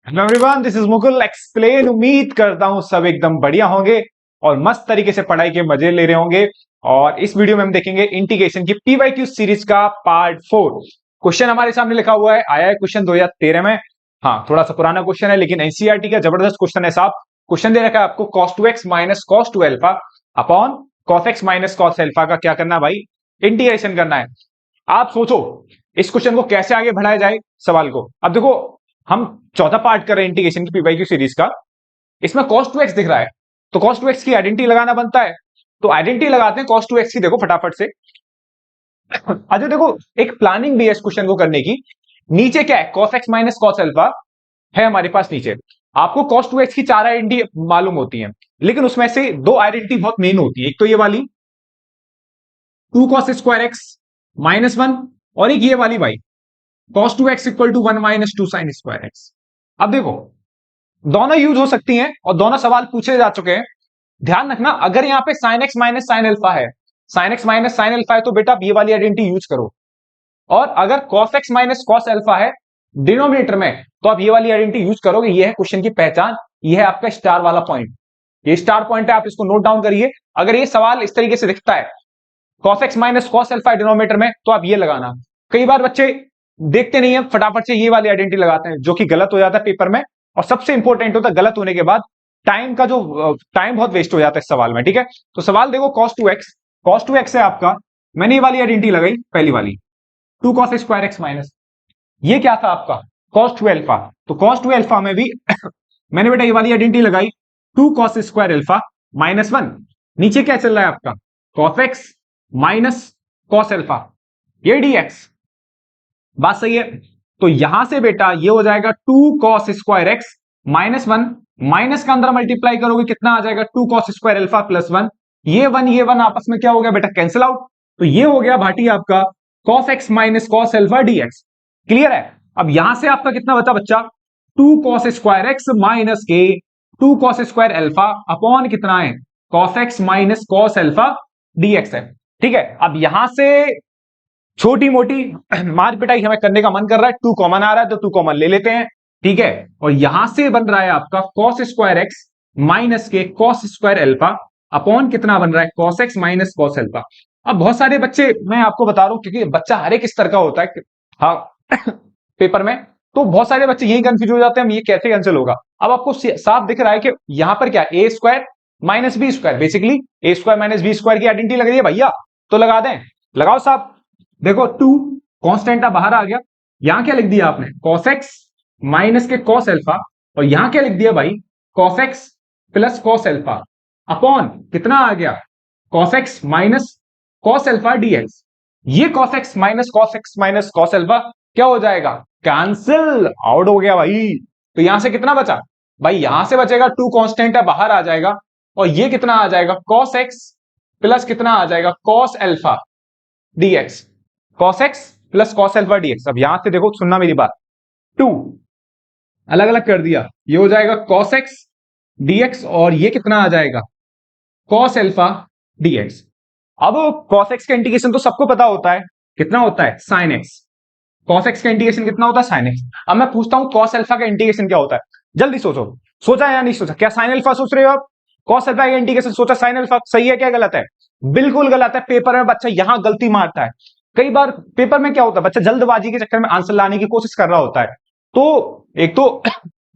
Hello everyone, this is Mukul explain. उम्मीद करता हूं सब एकदम बढ़िया होंगे और मस्त तरीके से पढ़ाई के मजे ले रहे होंगे। और इस वीडियो में हम देखेंगे इंटीग्रेशन की पीवाईक्यू सीरीज का पार्ट 4। क्वेश्चन हमारे सामने लिखा हुआ है, आया है क्वेश्चन 2013 में। हाँ, थोड़ा सा पुराना क्वेश्चन है लेकिन एनसीईआरटी का जबरदस्त क्वेश्चन है साहब। क्वेश्चन दे रखा है आपको cos 2x minus cos 2 alpha upon cos x minus cos alpha का क्या करना है भाई, इंटीग्रेशन करना है। आप सोचो इस क्वेश्चन को कैसे आगे बढ़ाया जाए सवाल को। अब देखो, हम चौथा पार्ट कर रहे हैं इंटीग्रेशन की पीवाईक्यू सीरीज का। इसमें cos 2x दिख रहा है तो cos 2x की आइडेंटिटी लगाना बनता है। तो आइडेंटिटी लगाते हैं cos 2x की, देखो फटाफट से। अच्छा देखो, एक प्लानिंग भी है इस क्वेश्चन को करने की। नीचे क्या है, cos x minus cos alpha है हमारे पास नीचे। आपको cos 2x की चार आइडेंटिटी मालूम होती है, लेकिन उसमें से दो आइडेंटिटी बहुत मेन होती है। एक तो ये वाली 2 cos स्क्वायर x माइनस 1, और एक ये वाली भाई cos 2x equal to 1 minus 2 sin square x। अब देखो, दोनों यूज हो सकती हैं और दोनों सवाल पूछे जा चुके हैं। ध्यान रखना, अगर यहां पे sin x minus sin alpha है, sin x minus sin alpha है, तो बेटा ये वाली आइडेंटिटी यूज करो। और अगर cos x minus cos alpha है डिनोमिनेटर में, तो आप ये वाली आइडेंटिटी यूज करोगे। ये है क्वेश्चन की पहचान, ये है आपका स्टार वाला पॉइंट। ये स्टार पॉइंट है, आप इसको नोट डाउन करिए। अगर ये सवाल इस तरीके से दिखता है, cos x minus cos alpha denominator में, तो आप ये लगाना। कई बार बच्चे देखते नहीं है, फटाफट से ये वाली आइडेंटिटी लगाते हैं, जो कि गलत हो जाता है पेपर में। और सबसे इंपॉर्टेंट होता है, गलत होने के बाद टाइम का जो टाइम बहुत वेस्ट हो जाता है इस सवाल में। ठीक है, तो सवाल देखो, cos 2x है आपका। मैंने ये वाली आइडेंटिटी लगाई, पहली वाली 2 cos स्क्वायर एक्स माइनस, ये क्या था आपका cos 2 अल्फा। तो cos 2 अल्फा में भी मैंने बेटा ये वाली आइडेंटिटी लगाई 2 cos स्क्वायर अल्फा माइनस 1। नीचे क्या चल रहा है आपका cos x minus cos alpha, ये dx। बात सही है। तो यहां से बेटा ये हो जाएगा 2 cos square x minus 1, minus का अंदर मल्टीप्लाई करोगे कितना आ जाएगा 2 cos स्क्वायर अल्फा प्लस 1। ये 1 आपस में क्या हो गया बेटा, कैंसिल आउट। तो ये हो गया भाटी आपका cos x minus cos alpha dx। Clear है। अब यहां से आपका कितना बचा बच्चा, 2 cos स्क्वायर एक्स माइनस के 2 cos स्क्वायर अल्फा अपॉन कितना है cos x minus cos alpha dx है। ठीक है, अब यहां से छोटी मोटी मार पिटाई हमें करने का मन कर रहा है, 2 कॉमन आ रहा है तो 2 कॉमन ले लेते हैं। ठीक है, और यहां से बन रहा है आपका cos स्क्वायर एक्स माइनस के cos स्क्वायर अल्फा अपॉन कितना बन रहा है cos x minus cos alpha. अब बहुत सारे बच्चे, मैं आपको बता रहा हूं क्योंकि बच्चा हर एक स्तर का होता है हाँ पेपर में, तो बहुत सारे बच्चे यही कंफ्यूज हो जाते हैं ये कैसे कैंसिल होगा। अब आपको साफ दिख रहा है कि यहां पर क्या a square minus b square, basically a square minus b square की आइडेंटिटी लग रही है भैया, तो लगा दें। लगाओ साहब। देखो 2 कांस्टेंट बाहर आ गया, यहां क्या लिख दिया आपने cos x माइनस के cos अल्फा, और यहां क्या लिख दिया भाई cos x plus cos alpha upon कितना आ गया cos x minus cos alpha dx। ये cos x minus cos alpha क्या हो जाएगा, कैंसिल आउट हो गया भाई। तो यहां से कितना बचा भाई, यहां से बचेगा 2 कांस्टेंट बाहर आ जाएगा, और ये कितना आ जाएगा cos x प्लस कितना आ जाएगा cos alpha dx, cos x plus cos alpha dx। अब यहां से देखो, सुनना मेरी बात, 2 अलग अलग कर दिया, ये हो जाएगा cos x dx, और ये कितना आ जाएगा cos अल्फा dx। अब cos x का इंटीग्रेशन तो सबको पता होता है, कितना होता है sin x। cos x का इंटीग्रेशन कितना होता है sin x। अब मैं पूछता हूं cos अल्फा का इंटीग्रेशन क्या होता है, जल्दी सोचो। सोचा या नहीं सोचा, क्या sin अल्फा सोच रहे हो आप, cos अल्फा का इंटीग्रेशन सोचा sin अल्फा, सही है क्या गलत है, बिल्कुल गलत है। पेपर में बच्चा यहां गलती मारता है। कई बार पेपर में क्या होता है, बच्चा जल्दबाजी के चक्कर में आंसर लाने की कोशिश कर रहा होता है। तो एक तो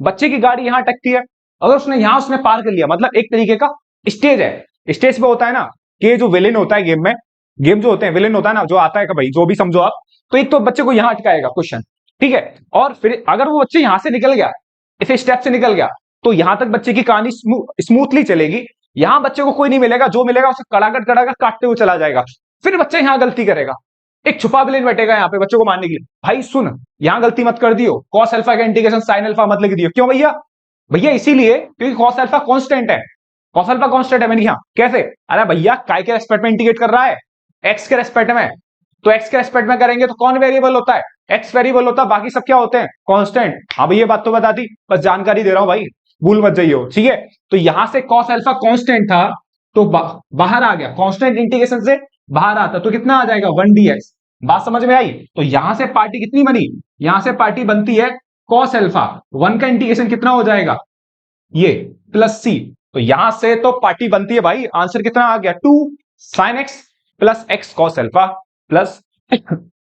बच्चे की गाड़ी यहां अटकती है, अगर उसने यहां उसने पार कर लिया, मतलब एक तरीके का स्टेज है। स्टेज पे होता है ना कि जो विलेन होता है गेम में, गेम जो होते हैं विलेन होता है ना, जो आता है कि भाई जो भी समझो आप, तो एक तो बच्चे को यहां अटकाएगा क्वेश्चन। ठीक है, और फिर अगर वो बच्चे यहां से निकल गया, इस स्टेप से निकल गया, तो यहां तक बच्चे की कहानी स्मूथली चलेगी। यहां बच्चे को कोई नहीं मिलेगा, जो मिलेगा उसे कड़ाकट कड़ाकट काटते हुए चला जाएगा। फिर बच्चा यहां गलती करेगा, एक छुपा विलेन बैठेगा यहाँ पे बच्चों को मारने के लिए, भाई सुन यहां गलती मत कर दियो, cos अल्फा का इंटीग्रेशन sin अल्फा मत लिख दियो। क्यों भैया, भैया इसीलिए क्योंकि cos अल्फा कांस्टेंट है, cos अल्फा कांस्टेंट है। मैंने कहा कैसे, अरे भैया काय के रेस्पेक्ट में इंटीग्रेट कर रहा है, x के रेस्पेक्ट में। तो x के रेस्पेक्ट में करेंगे तो कौन वेरिएबल होता है, x वेरिएबल होता है, बाकी सब क्या होते हैं कांस्टेंट। हाँ भैया बात तो बता दी, बस जानकारी दे रहा हूं भाई, भूल मत जाइए। ठीक है, तो यहां से cos अल्फा कांस्टेंट था, तो बाहर आ गया, कांस्टेंट इंटीग्रेशन से बाहर आता तो कितना आ जाएगा 1 dx। बात समझ में आई। तो यहां से पार्टी कितनी बनी, यहां से पार्टी बनती है कॉस अल्फा, 1 का इंटीग्रेशन कितना हो जाएगा, ये प्लस सी। तो यहां से तो पार्टी बनती है भाई, आंसर कितना आ गया, 2 sin x plus x cos alpha plus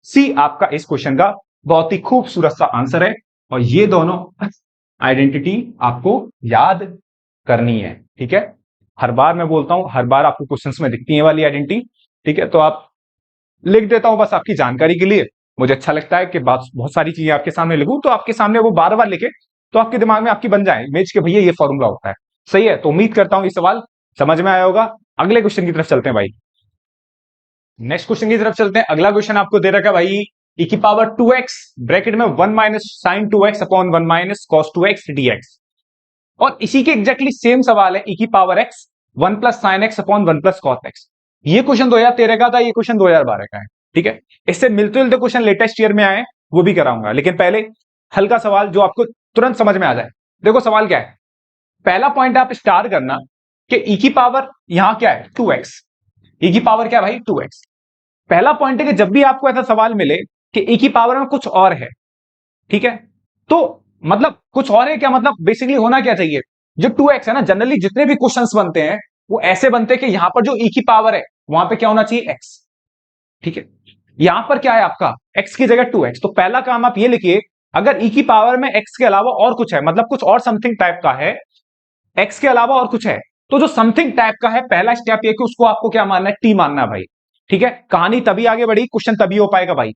c आपका इस क्वेश्चन का बहुत ही खूबसूरत सा आंसर है। और ये दोनों आइडेंटिटी आपको याद करनी है, ठीक है। हर बार मैं बोलता हूं, हर बार आपको क्वेश्चंस में दिखती है वाली आइडेंटिटी, ठीक है। तो आप लिख देता हूं बस आपकी जानकारी के लिए, मुझे अच्छा लगता है कि बहुत सारी चीजें आपके सामने लिखूं तो आपके सामने वो बार बार लिखे तो आपके दिमाग में आपकी बन जाए इमेज के भैया ये फॉर्मूला होता है। सही है, तो उम्मीद करता हूं ये सवाल समझ में आया होगा। अगले क्वेश्चन की तरफ चलते हैं भाई। नेक्स्ट क्वेश्चन की तरफ चलते हैं। अगला क्वेश्चन आपको दे रखा है भाई, e की पावर 2x ब्रैकेट में 1 minus sine 2x upon 1 minus cos 2x dx। और इसी के एग्जैक्टली सेम सवाल है e की power x 1 plus sign x upon 1 plus cos x। ये क्वेश्चन 2013 का था, ये क्वेश्चन 2012 का है, ठीक है। इससे मिलते जुलते क्वेश्चन लेटेस्ट ईयर में आए, वो भी कराऊंगा, लेकिन पहले हल्का सवाल जो आपको तुरंत समझ में आ जाए। देखो सवाल क्या है, पहला पॉइंट आप स्टार करना कि e की पावर यहां क्या है 2x, e की पावर क्या है भाई 2x। पहला पॉइंट है कि जब भी आपको ऐसा सवाल मिले कि e की पावर में कुछ और है, ठीक है, तो मतलब कुछ और है क्या, मतलब बेसिकली होना क्या चाहिए, जो 2x है ना, जनरली जितने भी क्वेश्चंस बनते हैं वो ऐसे बनते हैं कि यहां पर जो e की पावर है वहां पे क्या होना चाहिए x, ठीक है। यहां पर क्या है आपका x की जगह 2x, तो पहला काम आप ये लिखिए, अगर e की पावर में x के अलावा और कुछ है, मतलब कुछ और समथिंग टाइप का है, x के अलावा और कुछ है, तो जो समथिंग टाइप का है पहला स्टेप ये कि उसको आपको क्या मानना है, t मानना है भाई, ठीक है। कहानी तभी आगे बढ़ी, क्वेश्चन तभी हो पाएगा भाई।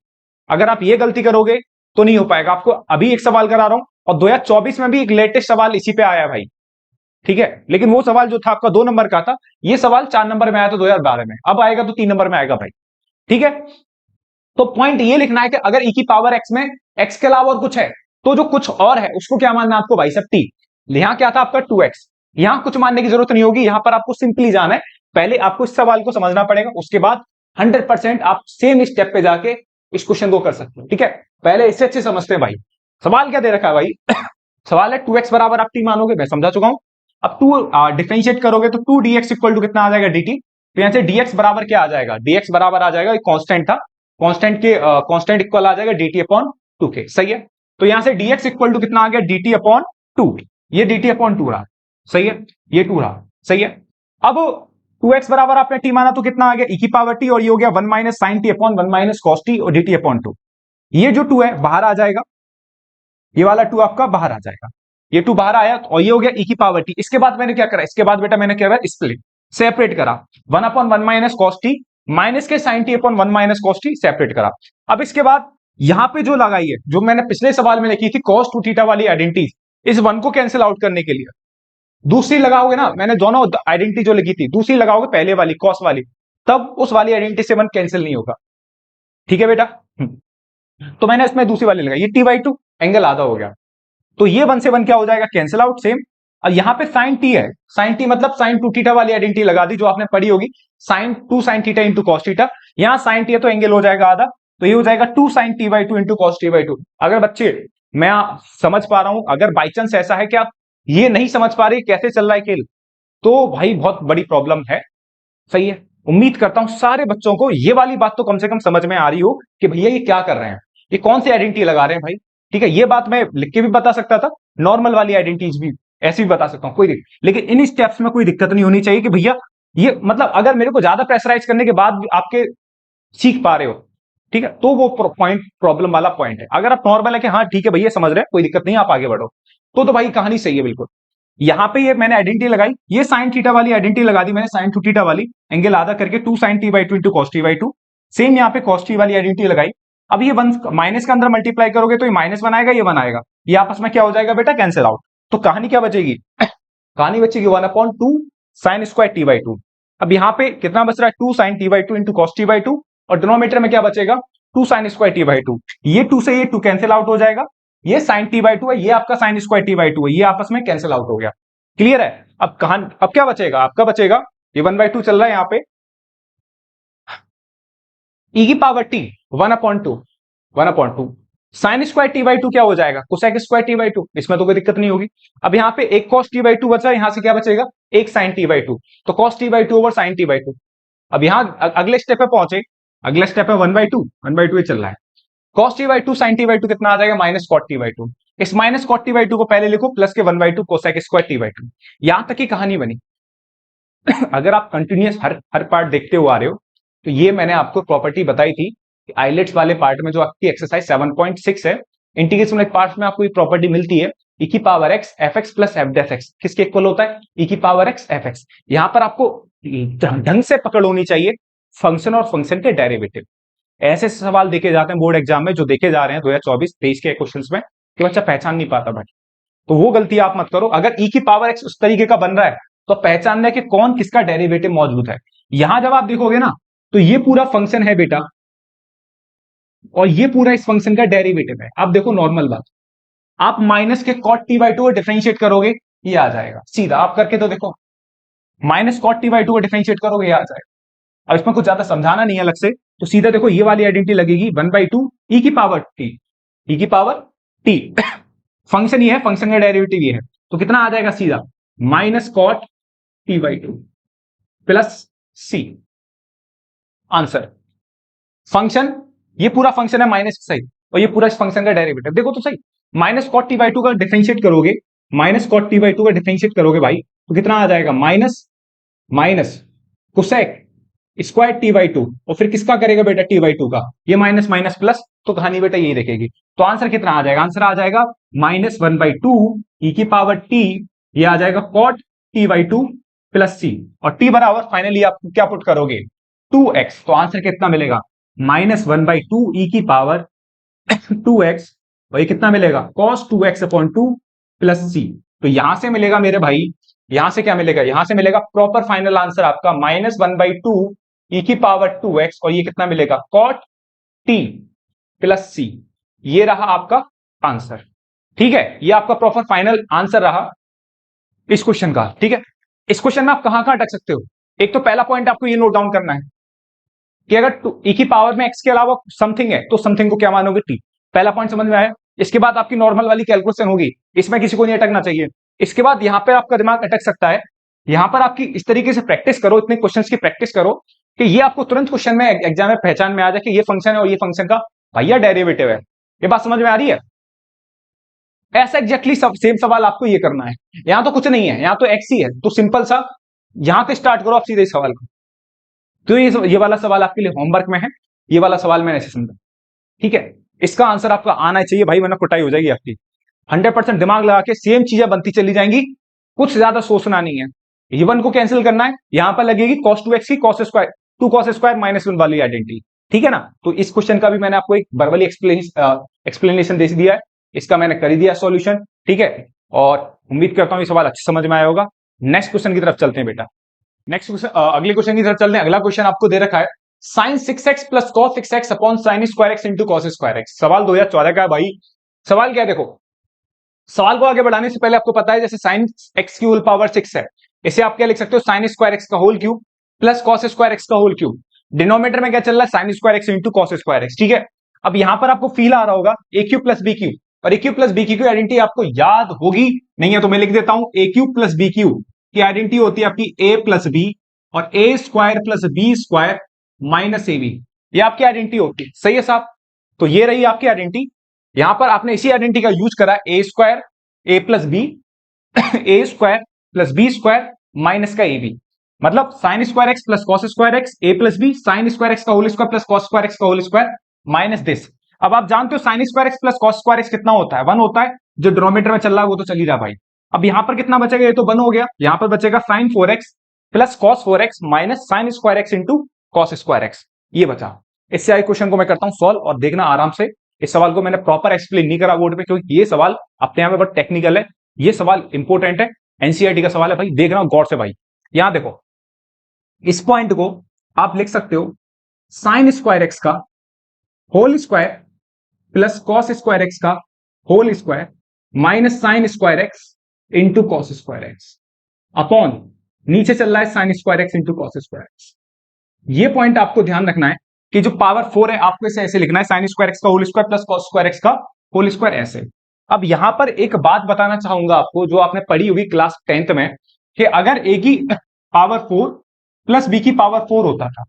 अगर आप ये गलती करोगे तो नहीं हो पाएगा। आपको अभी एक सवाल करा रहा हूं और 2024 में भी एक लेटेस्ट सवाल इसी पे आया भाई, ठीक है। लेकिन वो सवाल जो था आपका 2 नंबर का था, ये सवाल 4 नंबर में आया था 2012 में, अब आएगा तो 3 नंबर में आएगा भाई, ठीक है। तो पॉइंट ये लिखना है कि अगर e की पावर x में x के अलावा और कुछ है, तो जो कुछ और है उसको क्या मानना है आपको भाई सब t। यहां क्या था आपका 2x, यहां कुछ मानने की जरूरत नहीं होगी, यहां पर आपको सिंपली जाना है, पहले आपको इस सवाल को समझना पड़ेगा, उसके बाद 100% आप सेम स्टेप पे जाके इस क्वेश्चन को कर सकते हो, ठीक है। पहले इससे अच्छे समझते हैं भाई। सवाल क्या दे रखा है भाई सवाल है 2x बराबर आप t मानोगे, मैं समझा चुका हूं। अब 2 डिफरेंशिएट करोगे तो 2 dx इक्वल टू कितना आ जाएगा dt। तो यहां से dx बराबर क्या आ जाएगा, dx बराबर आ जाएगा, एक कांस्टेंट था, कांस्टेंट के कांस्टेंट इक्वल आ जाएगा dt अपॉन 2k, सही है। तो यहां से dx इक्वल टू कितना आ गया dt अपॉन 2, ये dt अपॉन 2 रहा, सही है, ये 2 रहा, सही है। अब 2x बराबर आपने t माना तो कितना आ गया e की पावर t, और ये हो गया 1 minus sine T upon 1 minus cos T और dt अपॉन 2। ये जो 2 है बाहर आ जाएगा, ये वाला 2 आपका बाहर आ जाएगा, ये 2 बाहर आया और ये हो गया e की पावर t। इसके बाद मैंने क्या करा, इसके बाद बेटा मैंने क्या करा, स्प्लिट सेपरेट करा, 1 upon 1 minus cos t minus के sine T upon 1 minus cos t separate करा। अब इसके बाद यहां पे जो लगाई है, जो मैंने पिछले सवाल में लिखी थी cos 2 थीटा वाली आइडेंटिटी, इस 1 को कैंसिल आउट करने के लिए दूसरी लगाओगे ना, मैंने दोनों आइडेंटिटी जो लिखी थी दूसरी लगाओगे पहले वाली कॉस वाली, तब उस वाली आइडेंटिटी से 1 कैंसिल नहीं होगा, ठीक है बेटा। तो मैंने इसमें दूसरी वाली लगाई, ये t/2 एंगल आधा हो गया, तो ये 1 से 1 क्या हो जाएगा, कैंसिल आउट सेम। और यहां पे साइन टी है, साइन टी मतलब साइन 2 थीटा वाली आइडेंटिटी लगा दी जो आपने पढ़ी होगी, sine 2 sine theta into cos theta. यहां साइन टी है तो एंगल हो जाएगा आधा, तो ये हो जाएगा 2 sign t/2 into cos t/2। अगर बच्चे मैं समझ पा रहा हूं, अगर बाई चांस ऐसा है कि आप ये नहीं समझ पा रहे कैसे चल रहा है खेल, तो भाई बहुत बड़ी प्रॉब्लम है, सही है। उम्मीद करता हूं सारे बच्चों को ये वाली बात तो कम से कम समझ में आ रही हो कि भैया ये क्या कर रहे हैं, ये कौन सी आइडेंटिटी लगा रहे हैं भाई, ठीक है। ये बात मैं लिख के भी बता सकता था, नॉर्मल वाली आइडेंटिटीज भी ऐसे भी बता सकता हूं, कोई दिक्कत, लेकिन इन स्टेप्स में कोई दिक्कत नहीं होनी चाहिए कि भैया ये मतलब अगर मेरे को ज्यादा प्रेशराइज करने के बाद आपके सीख पा रहे हो, ठीक है, तो वो पॉइंट प्रॉब्लम वाला पॉइंट है। अगर आप नॉर्मल है कि हाँ ठीक है भैया समझ रहे हैं, कोई दिक्कत नहीं, आप आगे बढ़ो, तो भाई कहानी सही है बिल्कुल। यहां पे ये मैंने आइडेंटिटी लगाई, ये साइन थीटा वाली आइडेंटिटी लगा दी मैंने, साइन 2 थीटा वाली एंगल आधा करके 2 sign t/2 into cos t/2। Same यहाँ पे कॉस टी वाली आइडेंटिटी लगाई। अब ये 1 माइनस के अंदर मल्टीप्लाई करोगे तो ये माइनस बनाएगा, ये बनाएगा, ये आपस में क्या हो जाएगा बेटा, कैंसिल आउट। तो कहानी क्या बचेगी कहानी बचेगी 1/2 साइन स्क्वायर t/2। अब यहाँ पे कितना बच रहा है 2 sign t/2 into cos t/2, और डिनोमिनेटर में क्या बचेगा 2 साइन स्क्वायर t/2। ये 2 से ये 2 कैंसिल आउट हो जाएगा, ये साइन t/2 है, ये आपका साइन स्क्वायर t/2 है, ये आपस में कैंसिल आउट हो गया, क्लियर है। अब कहां अब क्या बचेगा आपका, बचेगा ये 1/2 चल रहा है यहाँ पे, e की power t 1/2 sine square t/2 क्या हो जाएगा, कोसेक स्क्वायर t/2, इसमें तो कोई दिक्कत नहीं होगी। अब यहाँ पे एक cos t/2 बचा, यहां से क्या बचेगा एक साइन t/2, तो cos t/2 over sign t/2। अब यहां अगले स्टेप पे पहुंचे, अगला स्टेप है 1/2 चल रहा है, cos t/2 साइन t/2 कितना आ जाएगा माइनस cot t/2। इस minus cot T by two को पहले लिखो प्लस के 1/2 cosec square T by two. यहां तक की कहानी बनी। अगर आप कंटिन्यूअस हर पार्ट देखते हुए आ रहे हो तो ये मैंने आपको प्रॉपर्टी बताई थी आइलेट्स वाले पार्ट में जो आपकी एक्सरसाइज 7.6 है, इंटीग्रेशन वाले पार्ट में आपको ये प्रॉपर्टी मिलती है e की power x F X plus F डेफ एक्स किसके इक्वल होता है e की पावर x एफ एक्स। यहां पर आपको ढंग से पकड़ होनी चाहिए फंक्शन और फंक्शन के डेरिवेटिव। ऐसे सवाल देखे जाते हैं बोर्ड एग्जाम में जो देखे जा रहे हैं 2024-23 के क्वेश्चंस में कि बच्चा पहचान नहीं पाता भाई, तो वो गलती आप मत करो। अगर e की पावर x उस तरीके का बन रहा है तो पहचानना है कि कौन किसका डेरिवेटिव मौजूद है। यहां जब आप देखोगे ना तो ये पूरा फंक्शन है बेटा और ये पूरा इस फंक्शन का डेरिवेटिव है। आप देखो नॉर्मल बात, आप माइनस के कॉट टी बाई टू को डिफरेंशिएट करोगे ये आ जाएगा सीधा, आप करके तो देखो minus cot T by two को डिफरेंशिएट करोगे ये आ जाएगा। अब इसमें कुछ ज्यादा समझाना नहीं है अलग से, तो सीधा देखो ये वाली आइडेंटिटी लगेगी 1/2 e की पावर टी, e की पावर टी फंक्शन ये है, फंक्शन का डेरिवेटिव ये है, तो कितना आ जाएगा सीधा minus cot T by two plus C. Answer function, ये पूरा फंक्शन है माइनस सही और ये पूरा इस फंक्शन का डेरिवेटिव देखो तो सही। Minus cot T by two का डिफरेंशिएट करोगे, minus cot T by two का डिफरेंशिएट करोगे भाई तो कितना आ जाएगा minus minus cosec square T by two, और फिर किसका करेगा बेटा टी बाई टू का, ये माइनस माइनस प्लस, तो कहानी बेटा यही देखेगी। तो आंसर कितना आ जाएगा, आंसर आ जाएगा -1/2 e की पावर टी, ये आ जाएगा cot T by two plus c, और टी बराबर फाइनली आप क्या पुट करोगे 2x, तो आंसर कितना मिलेगा -1/2 e की पावर 2x, और ये कितना मिलेगा cos 2x/2 प्लस सी। तो यहां से मिलेगा मेरे भाई, यहां से क्या मिलेगा, यहां से मिलेगा प्रॉपर फाइनल आंसर आपका -1/2 e की पावर 2x, और ये कितना मिलेगा cot t प्लस सी। ये रहा आपका आंसर, ठीक है, ये आपका प्रॉपर फाइनल आंसर रहा इस क्वेश्चन का। ठीक है, इस क्वेश्चन में आप कहां कहां अटक सकते हो, एक तो पहला पॉइंट आपको ये नोट डाउन करना है कि अगर e की पावर में x के अलावा समथिंग है तो समथिंग को क्या मानोगे t। पहला पॉइंट समझ में आया। इसके बाद आपकी नॉर्मल वाली कैलकुलेशन होगी, इसमें किसी को नहीं अटकना चाहिए। इसके बाद यहां पर आपका दिमाग अटक सकता है, यहां पर आपकी इस तरीके से प्रैक्टिस करो, इतने क्वेश्चंस की प्रैक्टिस करो कि ये आपको तुरंत क्वेश्चन में एग्जाम में पहचान में आ जाए कि ये फंक्शन है और ये फंक्शन का भैया डेरिवेटिव है। ये बात समझ में आ रही है। ऐसा एग्जैक्टली सेम सवाल आपको ये करना है, यहां तो कुछ नहीं है, यहां तो एक्स ही है, तो सिंपल सा यहां से स्टार्ट करो आप सीधे इस सवाल को। तो ये वाला सवाल आपके लिए होमवर्क में है, ये वाला सवाल मैंने ऐसे समझा, ठीक है। इसका आंसर आपका आना चाहिए भाई, वरना कुटाई हो जाएगी आपकी। 100% दिमाग लगा के सेम चीजें बनती चली जाएंगी, कुछ ज्यादा सोचना नहीं है। ये वन को कैंसिल करना है, यहां पर लगेगी cos 2x की cos स्क्वायर 2 cos स्क्वायर -1 वाली आइडेंटिटी, ठीक है ना। तो इस क्वेश्चन का भी मैंने आपको एक वर्बली एक्सप्लेनेशन दे दिया है, इसका मैंने कर दिया सॉल्यूशन, ठीक है। और उम्मीद करता हूं ये सवाल अच्छे समझ में आया होगा। नेक्स्ट क्वेश्चन की तरफ चलते हैं बेटा, नेक्स्ट क्वेश्चन अगले क्वेश्चन की तरफ चलते हैं। अगला क्वेश्चन आपको दे रखा है sin 6x plus cos 6x upon sin square x into cos square x। सवाल 2014 का है भाई। सवाल क्या है देखो, सवाल को आगे बढ़ाने से पहले आपको पता है जैसे sin x की होल पावर 6 है, इसे आप क्या लिख सकते हो sin स्क्वायर x का whole cube plus cos square x का होल क्यूब। डिनोमिनेटर में क्या चल रहा है sin square x into cos square x, ठीक है। अब यहां पर आपको फील आ रहा होगा ए क्यूब प्लस बी क्यूब, और ए क्यूब प्लस बी क्यूब की आइडेंटिटी आपको याद होगी नहीं है तो मैं लिख देता हूं, a cube plus b cube की आइडेंटिटी होती है आपकी ए प्लस बी, और a square plus B square minus a b, ये आपकी आइडेंटिटी होती है, सही है साहब। तो ये रही आपकी आइडेंटिटी, यहां पर आपने इसी आइडेंटिटी का यूज करा a square a plus b a square plus B square minus का ए बी, मतलब sine square x plus cos square x a plus b sine square x का whole square plus cos square x का whole square minus this. अब आप जानते हो sine square x plus cos square x कितना होता है, 1 होता है। जो डिनोमिनेटर में चल रहा है वो तो चल ही रहा भाई। अब यहां पर कितना बचेगा, ये तो 1 हो गया, यहां पर बचेगा sine 4x plus cos 4x minus sine square x into cos square x, ये बचा। इससे आगे क्वेश्चन को मैं करता हूं सॉल्व, और देखना आराम से। इस सवाल को मैंने प्रॉपर एक्सप्लेन नहीं करा बोर्ड पे, क्योंकि ये सवाल अपने आप में बहुत टेक्निकल है, ये सवाल इंपॉर्टेंट है, एनसीईआरटी का सवाल है भाई, देखना गौर से भाई। यहां देखो, इस पॉइंट को आप लिख सकते हो साइन स्क्वायर एक्स का whole square plus cos square x का whole square minus sine square x into cos square x upon नीचे चल रहा है sine square x into cos square x. ये पॉइंट आपको ध्यान रखना है कि जो पावर 4 है आपको इसे ऐसे लिखना है, साइन स्क्वायर एक्स का whole square plus cos square x का होल स्क्वायर ऐसे। अब यहां पर एक बात बताना चाहूंगा आपको जो आपने पढ़ी हुई क्लास 10th में, कि अगर ए की पावर 4 प्लस बी की पावर 4 होता था,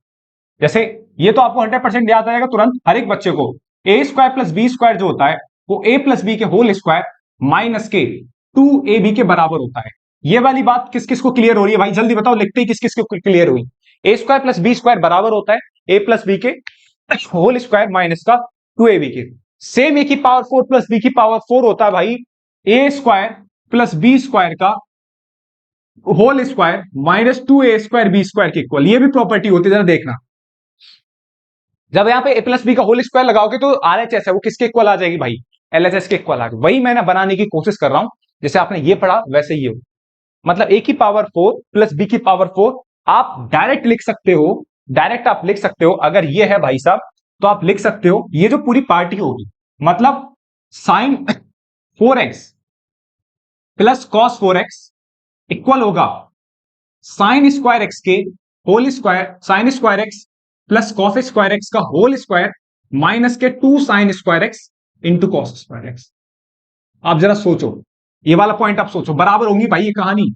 जैसे ये तो आपको 100% याद आएगा तुरंत हर एक बच्चे को, ए स्क्वायर प्लस बी स्क्वायर जो होता है वो ए प्लस बी के होल स्क्वायर माइनस के 2ab के बराबर होता है। ये वाली बात किस किस को क्लियर हो रही है भाई, जल्दी बताओ, लिखते ही किस किस को क्लियर हुई। A square plus B square बराबर होता है ए प्लस बी के होल स्क्वायर माइनस का 2ab के। सेम ए की पावर 4 प्लस बी की पावर 4 होता है भाई A square plus B square का whole square minus 2a square B square के इक्वल। ये भी प्रॉपर्टी होती है, जरा देखना। जब यहां पे a प्लस बी का होल स्क्वायर लगाओगे तो RHS है वो किसके इक्वल आ जाएगी भाई, LHS के इक्वल आ जाएगी। वही मैंने बनाने की कोशिश कर रहा हूं, जैसे आपने ये पढ़ा वैसे ही हो। मतलब a की पावर 4 प्लस b की पावर 4 आप डायरेक्ट लिख सकते हो, डायरेक्ट आप लिख सकते हो। अगर ये है भाई साहब तो आप लिख सकते हो ये जो पूरी पार्टी होगी, मतलब sine 4x plus cos 4x equal होगा साइन स्क्वायर एक्स के whole square, sine square x plus cos square x का होल स्क्वायर माइनस के 2 sine square x into cos square X. आप जरा सोचो, ये वाला पॉइंट आप सोचो, बराबर होंगी भाई ये कहानी।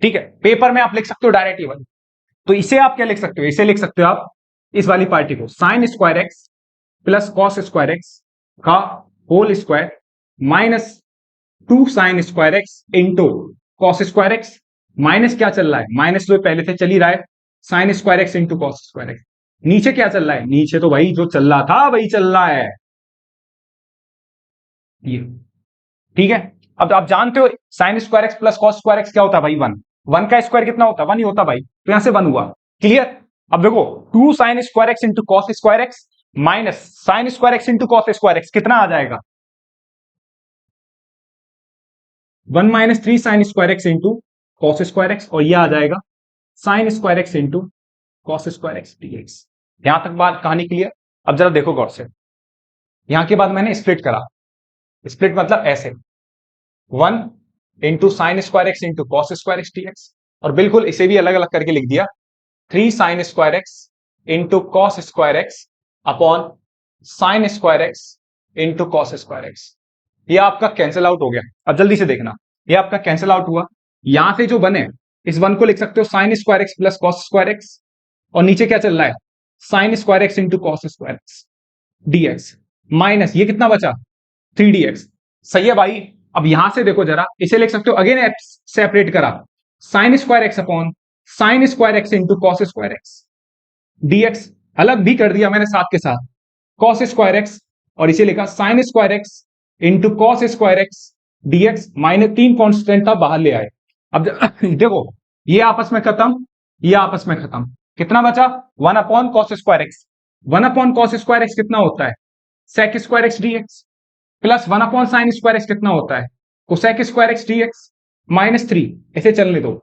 ठीक है, पेपर में आप लिख सकते हो डायरेक्ट ये वाली। तो इसे आप क्या लिख सकते हो, इसे लिख सकते हो आप इस वाली पार्टी को sine square x plus cos square x का whole square minus 2 sine square x into cos square x. Minus क्या चल रहा है, माइनस जो पहले से चल ही रहा है, sine square x into cos square x. नीचे क्या चल रहा है, नीचे तो भाई जो चल रहा था वही चल रहा है ये। ठीक है, अब आप जानते हो sine square x plus cos square x क्या होता है भाई, 1। 1 का स्क्वायर कितना होता है, 1 ही होता भाई, तो यहां से 1 हुआ। क्लियर। अब देखो 2 sine square x into cos square x minus sine square x into cos square x कितना आ जाएगा, 1 minus 3 sine square x into cos square X, और यह आ जाएगा sine square x into cos square X DX. यहां तक बात कहानी क्लियर। अब जरा देखो गौर से, यहां के बाद मैंने स्प्लिट करा, स्प्लिट मतलब ऐसे 1 into sine square x into cos square X DX, और बिल्कुल इसे भी अलग अलग करके लिख दिया 3 sine square x into cos square x upon sine square x into cos square x. ये आपका कैंसिल आउट हो गया। अब जल्दी से देखना, ये आपका कैंसिल आउट हुआ। यहां से जो बने इस 1 को लिख सकते हो sine square x plus cos square X, और नीचे क्या चल रहा है sine square x into cos square X DX minus ये कितना बचा 3dx। सही है भाई। अब यहां से देखो जरा, इसे लिख सकते हो अगेन सेपरेट करा sine square x upon sine square x into cos square X DX, अलग भी कर दिया मैंने साथ के साथ कॉस स्क्वायर एक्स, और इसे लिखा sine square x into cos square X DX minus 3 constant था बाहर ले आए। अब देखो ये आपस में खत्म, ये आपस में खत्म, कितना बचा 1 upon cos square X. 1 upon cos square x कितना होता है sec square X DX, plus 1 upon sine square x कितना होता है cosec square X DX minus 3। ऐसे चलने दो।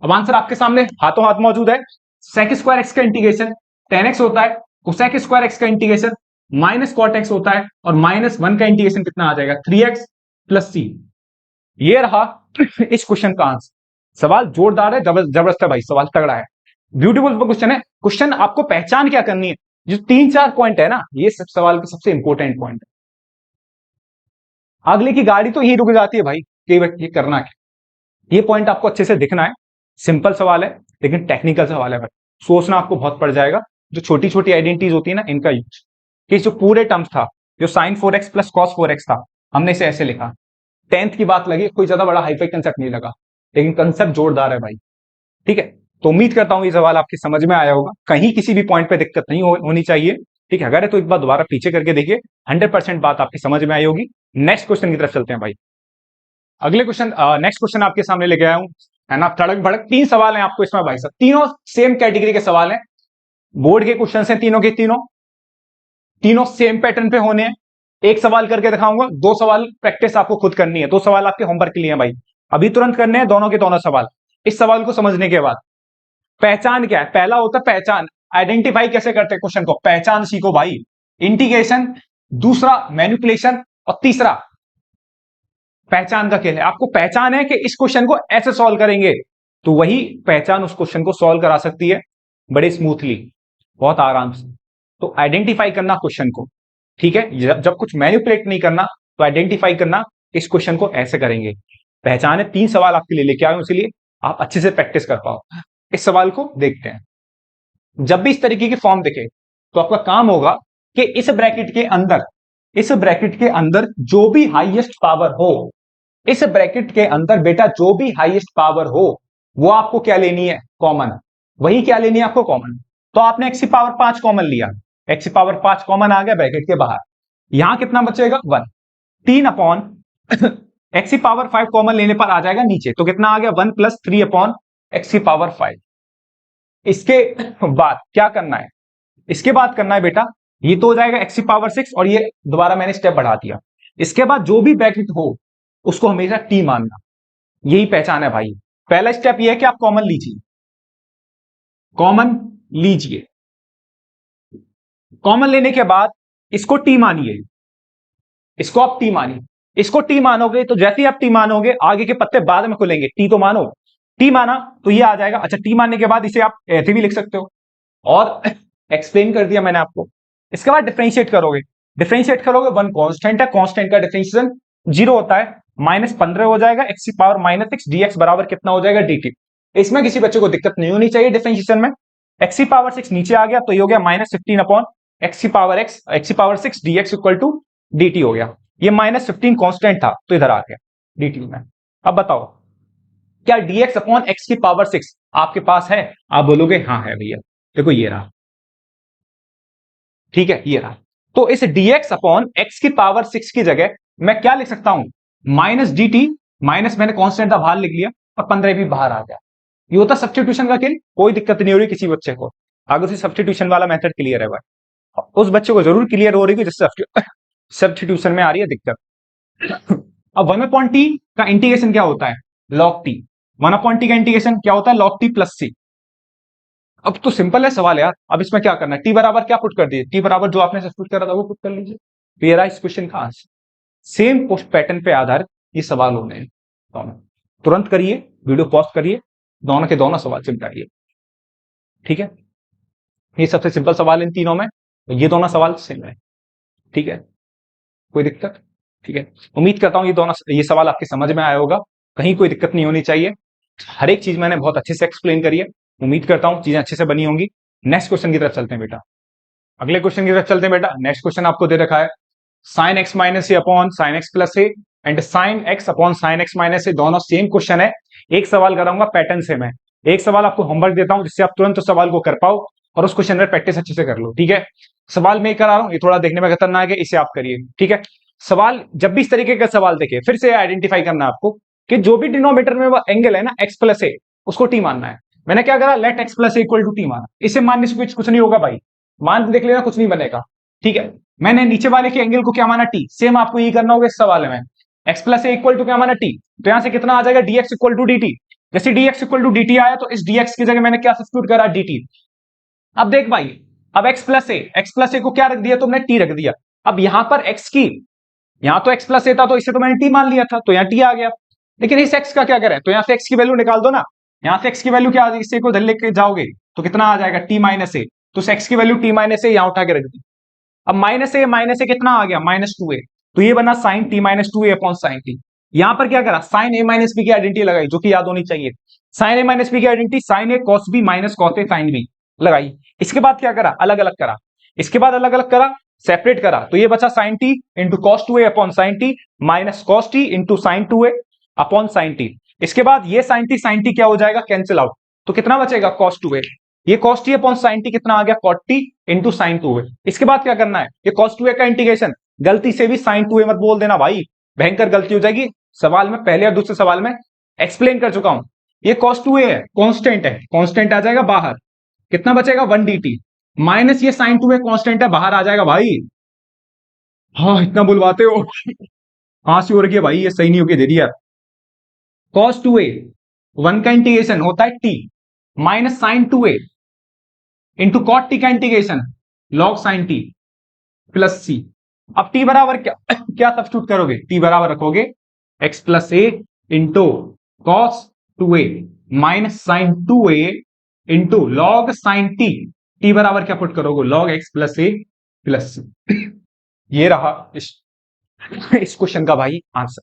अब आंसर आपके सामने हाथों हाथ मौजूद है। सेक स्क्वायर एक्स का इंटीग्रेशन tan x होता है, कोसेक स्क्वायर एक्स का इंटीग्रेशन माइनस कॉट एक्स होता है, और माइनस 1 का इंटीग्रेशन कितना आ जाएगा 3x प्लस c। ये रहा इस क्वेश्चन का आंसर। सवाल जोरदार है, जबरदस्त है भाई, सवाल तगड़ा है, ब्यूटीफुल क्वेश्चन है। क्वेश्चन आपको पहचान क्या करनी है, जो 3-4 पॉइंट है ना, ये सब सवाल के सबसे इंपॉर्टेंट पॉइंट है। अगले की गाड़ी तो यही रुक जाती है भाई कि ये करना क्या। ये पॉइंट आपको अच्छे से दिखना है। सिंपल सवाल है लेकिन टेक्निकल सवाल है भाई, सोचना आपको बहुत पड़ जाएगा। जो छोटी छोटी आइडेंटिटीज होती है ना, इनका यूज, कि जो पूरे टर्म्स था, जो sign 4x plus cos 4x था, हमने इसे ऐसे लिखा। 10th की बात लगी, कोई ज्यादा बड़ा हाईफाई कंसेप्ट नहीं लगा, लेकिन कंसेप्ट जोरदार है भाई। ठीक है, तो उम्मीद करता हूं ये सवाल आपकी समझ में आया होगा, कहीं किसी भी पॉइंट पे दिक्कत नहीं होनी चाहिए। ठीक है, अगर है तो एक बार दोबारा पीछे करके देखिए, 100% बात आपकी समझ में आई होगी। नेक्स्ट क्वेश्चन की तरफ चलते हैं भाई। अगले क्वेश्चन, नेक्स्ट क्वेश्चन आपके सामने लेके आया हूं, है ना, तड़क भड़क 3 सवाल हैं आपको इसमें भाई साहब, तीनों सेम कैटेगरी के सवाल हैं, बोर्ड के क्वेश्चन हैं तीनों के तीनों सेम पैटर्न पे होने हैं। एक सवाल करके दिखाऊंगा, 2 सवाल प्रैक्टिस आपको खुद करनी है, 2 सवाल आपके होमवर्क के लिए हैं भाई, अभी तुरंत करने हैं दोनों के दोनों सवाल। इस सवाल को समझने के बाद पहचान क्या है, पहला होता है पहचान, आइडेंटिफाई कैसे करते हैं क्वेश्चन को, पहचान सीखो भाई, इंटीग्रेशन, दूसरा मैनिपुलेशन, और तीसरा पहचान का खेल है। आपको पहचान है कि इस क्वेश्चन को ऐसे सॉल्व करेंगे, तो वही पहचान उस क्वेश्चन को सॉल्व करा सकती है बड़े स्मूथली, बहुत आराम से। तो आइडेंटिफाई करना क्वेश्चन को, ठीक है, जब कुछ मैनिपुलेट नहीं करना तो आइडेंटिफाई करना, इस क्वेश्चन को ऐसे करेंगे। पहचान है, 3 सवाल आपके लिए लेके आए हूं, इसलिए आप अच्छे से प्रैक्टिस कर पाओ। इस सवाल को देखते हैं। जब भी इस तरीके की फॉर्म दिखे तो आपका काम होगा कि इस ब्रैकेट के अंदर इस ब्रैकेट के अंदर जो भी हाईएस्ट पावर हो, इस ब्रैकेट के अंदर बेटा जो भी हाईएस्ट पावर हो वो आपको क्या लेनी है, कॉमन। वही क्या लेनी है आपको, कॉमन। तो आपने x की पावर 5 कॉमन लिया, x की पावर 5 कॉमन आ गया ब्रैकेट के बाहर, यहां कितना बचेगा 1। 3 अपॉन x की पावर 5 कॉमन लेने पर आ जाएगा नीचे, तो कितना आ गया 1 प्लस 3 अपॉन x की पावर 5। इसके बाद क्या करना है, इसके बाद करना है बेटा, ये तो हो जाएगा x की पावर 6 और ये दोबारा मैंने स्टेप बढ़ा दिया। इसके बाद जो भी ब्रैकेट हो उसको हमेशा t मानना, यही पहचान है भाई। पहला स्टेप ये है कि आप कॉमन लीजिए, कॉमन लीजिए। कॉमन लेने के बाद इसको t मानिए, इसको आप t मानिए। इसको t मानोगे तो जैसे ही आप t मानोगे आगे के पत्ते बाद में खुलेंगे, t तो मानो। t माना तो ये आ जाएगा। अच्छा, t मानने के बाद इसे आप ऐसे भी लिख सकते हो, और एक्सप्लेन कर दिया मैंने आपको। इसके बाद डिफरेंशिएट करोगे, डिफरेंशिएट करोगे, वन कांस्टेंट है, कांस्टेंट का डिफरेंशिएशन 0 होता है, -15 हो जाएगा, x की पावर -6 dx बराबर कितना हो जाएगा dt। इसमें किसी बच्चे को दिक्कत नहीं होनी चाहिए डिफरेंशिएशन में। x की पावर 6 नीचे आ गया तो ये हो गया -15 अपॉन x की power 6 dx equal to dt हो गया। ये -15 कांस्टेंट था तो इधर आ गया dt में। अब बताओ क्या dx अपॉन x की पावर 6 आपके पास है? आप बोलोगे हाँ है भैया, देखो ये रहा, ठीक है ये रहा। तो इस dx अपॉन x की पावर 6 की जगह मैं क्या लिख सकता हूं, माइनस dt, माइनस मैंने कांस्टेंट था बाहर लिख लिया और 15 भी बाहर आ गया। ये होता सब्स्टिट्यूशन का खेल, कोई दिक्कत नहीं हो रही किसी बच्चे को, अगर उसे सब्स्टिट्यूशन वाला मेथड क्लियर है भाई, उस बच्चे को जरूर क्लियर हो रही है जिससे सब्स्टिट्यूशन में आ रही है दिक्कत। अब 1/t का इंटीग्रेशन क्या होता है, log t। 1/t का इंटीग्रेशन क्या होता है, log t प्लस c। अब तो सिंपल है सवाल यार, अब इसमें क्या करना है, टी बराबर क्या पुट कर दिए, टी बराबर जो आपने सब्स्टिट्यूट करा था वो पुट कर लीजिए, तो ये रहा इस क्वेश्चन का आंसर। सेम पोस्ट पैटर्न पे आधारित ये सवाल होने हैं दोनों। तुरंत करिए, वीडियो पॉज करिए, दोनों के दोनों सवाल चिपकाइए, ठीक है। ये सबसे सिंपल सवाल इन तीनों में, ये दोनों सवाल सेम है, ठीक है, कोई दिक्कत, ठीक है। उम्मीद करता हूं ये सवाल आपके समझ में आया होगा, कहीं कोई दिक्कत नहीं होनी चाहिए। हर एक चीज मैंने बहुत अच्छे से एक्सप्लेन करी है, उम्मीद करता हूं चीजें अच्छे से बनी होंगी। नेक्स्ट क्वेश्चन की तरफ चलते हैं बेटा, अगले क्वेश्चन की तरफ चलते हैं बेटा। नेक्स्ट क्वेश्चन आपको दे रखा है sine x minus a upon sine x plus a and sine x upon sine x minus a, दोनों सेम क्वेश्चन है। एक सवाल कराऊंगा पैटर्न से, मैं एक सवाल आपको होमवर्क देता हूं जिससे आप तुरंत उस सवाल को कर पाओ और उस क्वेश्चन में प्रैक्टिस अच्छे से कर लो, ठीक है। सवाल मैं करा रहा हूं, ये थोड़ा देखने में खतरनाक है, इसे आप करिए, ठीक है। सवाल जब भी इस तरीके का सवाल देखे फिर से आइडेंटिफाई करना है आपको कि जो भी डिनोमिनेटर में वो एंगल है ना एक्स प्लस ए, उसको टी मानना है। मैंने क्या करा, let X plus equal to T माना, इसे मानने से कुछ नहीं होगा भाई, मान देख लेना कुछ नहीं बनेगा, ठीक है। मैंने नीचे वाले के एंगल को क्या माना, टी, सेम आपको यही करना होगा इस सवाल में। X plus A equal to क्या माना, टी, तो यहां से कितना आ जाएगा dx इक्वल टू dt। जैसे dx इक्वल टू dt आया तो इस dx की जगह मैंने क्या सब्स्टिट्यूट करा, dt। अब देख भाई, अब x प्लस ए को क्या रख दिया तुमने, t रख दिया। अब यहां पर x की, यहां तो x प्लस ए था तो इसे तो मैंने t मान लिया था तो यहां t आ गया, लेकिन इस x का क्या करें, तो यहां से x की वैल्यू निकाल दो ना। यहां से x की वैल्यू क्या आ जाएगी, इससे को धर लेके जाओगे तो कितना आ जाएगा t माइनस ए, तो इस x की वैल्यू t माइनस ए यहां उठा के रख दी। अब माइनस ए कितना आ गया, -2a, तो ये बना sine t minus 2a upon sine t। यहां पर क्या करा, साइन a माइनस b की आइडेंटिटी लगाई जो कि याद होनी चाहिए, साइन a माइनस b की identity sine a cos b minus cos a sine b लगाई। इसके बाद क्या करा, अलग अलग करा, इसके बाद अलग अलग करा, सेपरेट करा, तो ये बचा sine t into cos 2a upon sine t minus cos t into sine 2a upon sine t। इसके बाद ये साइन t क्या हो जाएगा, कैंसिल आउट, तो कितना बचेगा cos 2a, ये cos t upon sine t कितना आ गया, cot t into sine 2a। इसके बाद क्या करना है, ये cos 2a का इंटीग्रेशन, गलती से भी साइन 2a मत बोल देना भाई, भयंकर गलती हो जाएगी। सवाल में पहले और दूसरे सवाल में एक्सप्लेन कर चुका हूं, ये cos 2a है, कांस्टेंट है, कांस्टेंट आ जाएगा बाहर, कितना बचेगा 1 dt, माइनस ये साइन 2a कांस्टेंट है, बाहर आ जाएगा भाई। हाँ इतना बुलवाते हो, हंसी हो रही है भाई, ये सही नहीं होगी दे दिया। cos 2a 1 का इंटीग्रेशन होता है t minus sine 2a into cot t का integration log sine t plus c. अब टी बराबर क्या क्या सब्स्टिट्यूट करोगे, टी बराबर रखोगे x plus a into cos 2a minus sine 2a into log sine t, t बराबर क्या पुट करोगे, log x plus a plus c. ये रहा इस क्वेश्चन का भाई आंसर।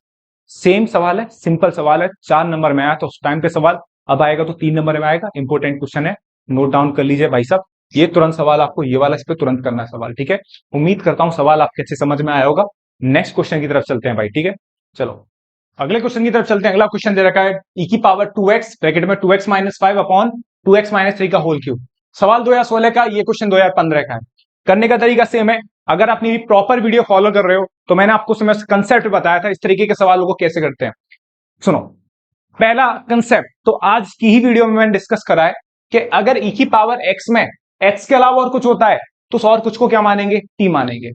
सेम सवाल है, सिंपल सवाल है, 4 नंबर में आया तो उस टाइम पे सवाल, अब आएगा तो 3 नंबर में आएगा, इंपॉर्टेंट क्वेश्चन है, नोट डाउन कर लीजिए भाई साहब। ये तुरंत सवाल आपको, ये वाला इस पे तुरंत करना है सवाल, ठीक है। उम्मीद करता हूं सवाल आपके अच्छे समझ में आया होगा। नेक्स्ट क्वेश्चन की तरफ चलते हैं भाई, ठीक है। चलो अगले क्वेश्चन की तरफ चलते हैं। अगला क्वेश्चन दे रखा है e की पावर 2x ब्रैकेट में 2x minus 5 upon 2x minus 3 का होल क्यूब। सवाल 2016 का, ये क्वेश्चन 2015 का है। करने का तरीका सेम है। अगर आप मेरी प्रॉपर वीडियो फॉलो कर रहे हो तो मैंने आपको कंसेप्ट बताया था इस तरीके के सवालों को कैसे करते हैं। सुनो, पहला कंसेप्ट तो आज की ही वीडियो में मैंने डिस्कस करा है कि अगर e की पावर x में x के अलावा और कुछ होता है तो उस और कुछ को क्या मानेंगे, t मानेंगे,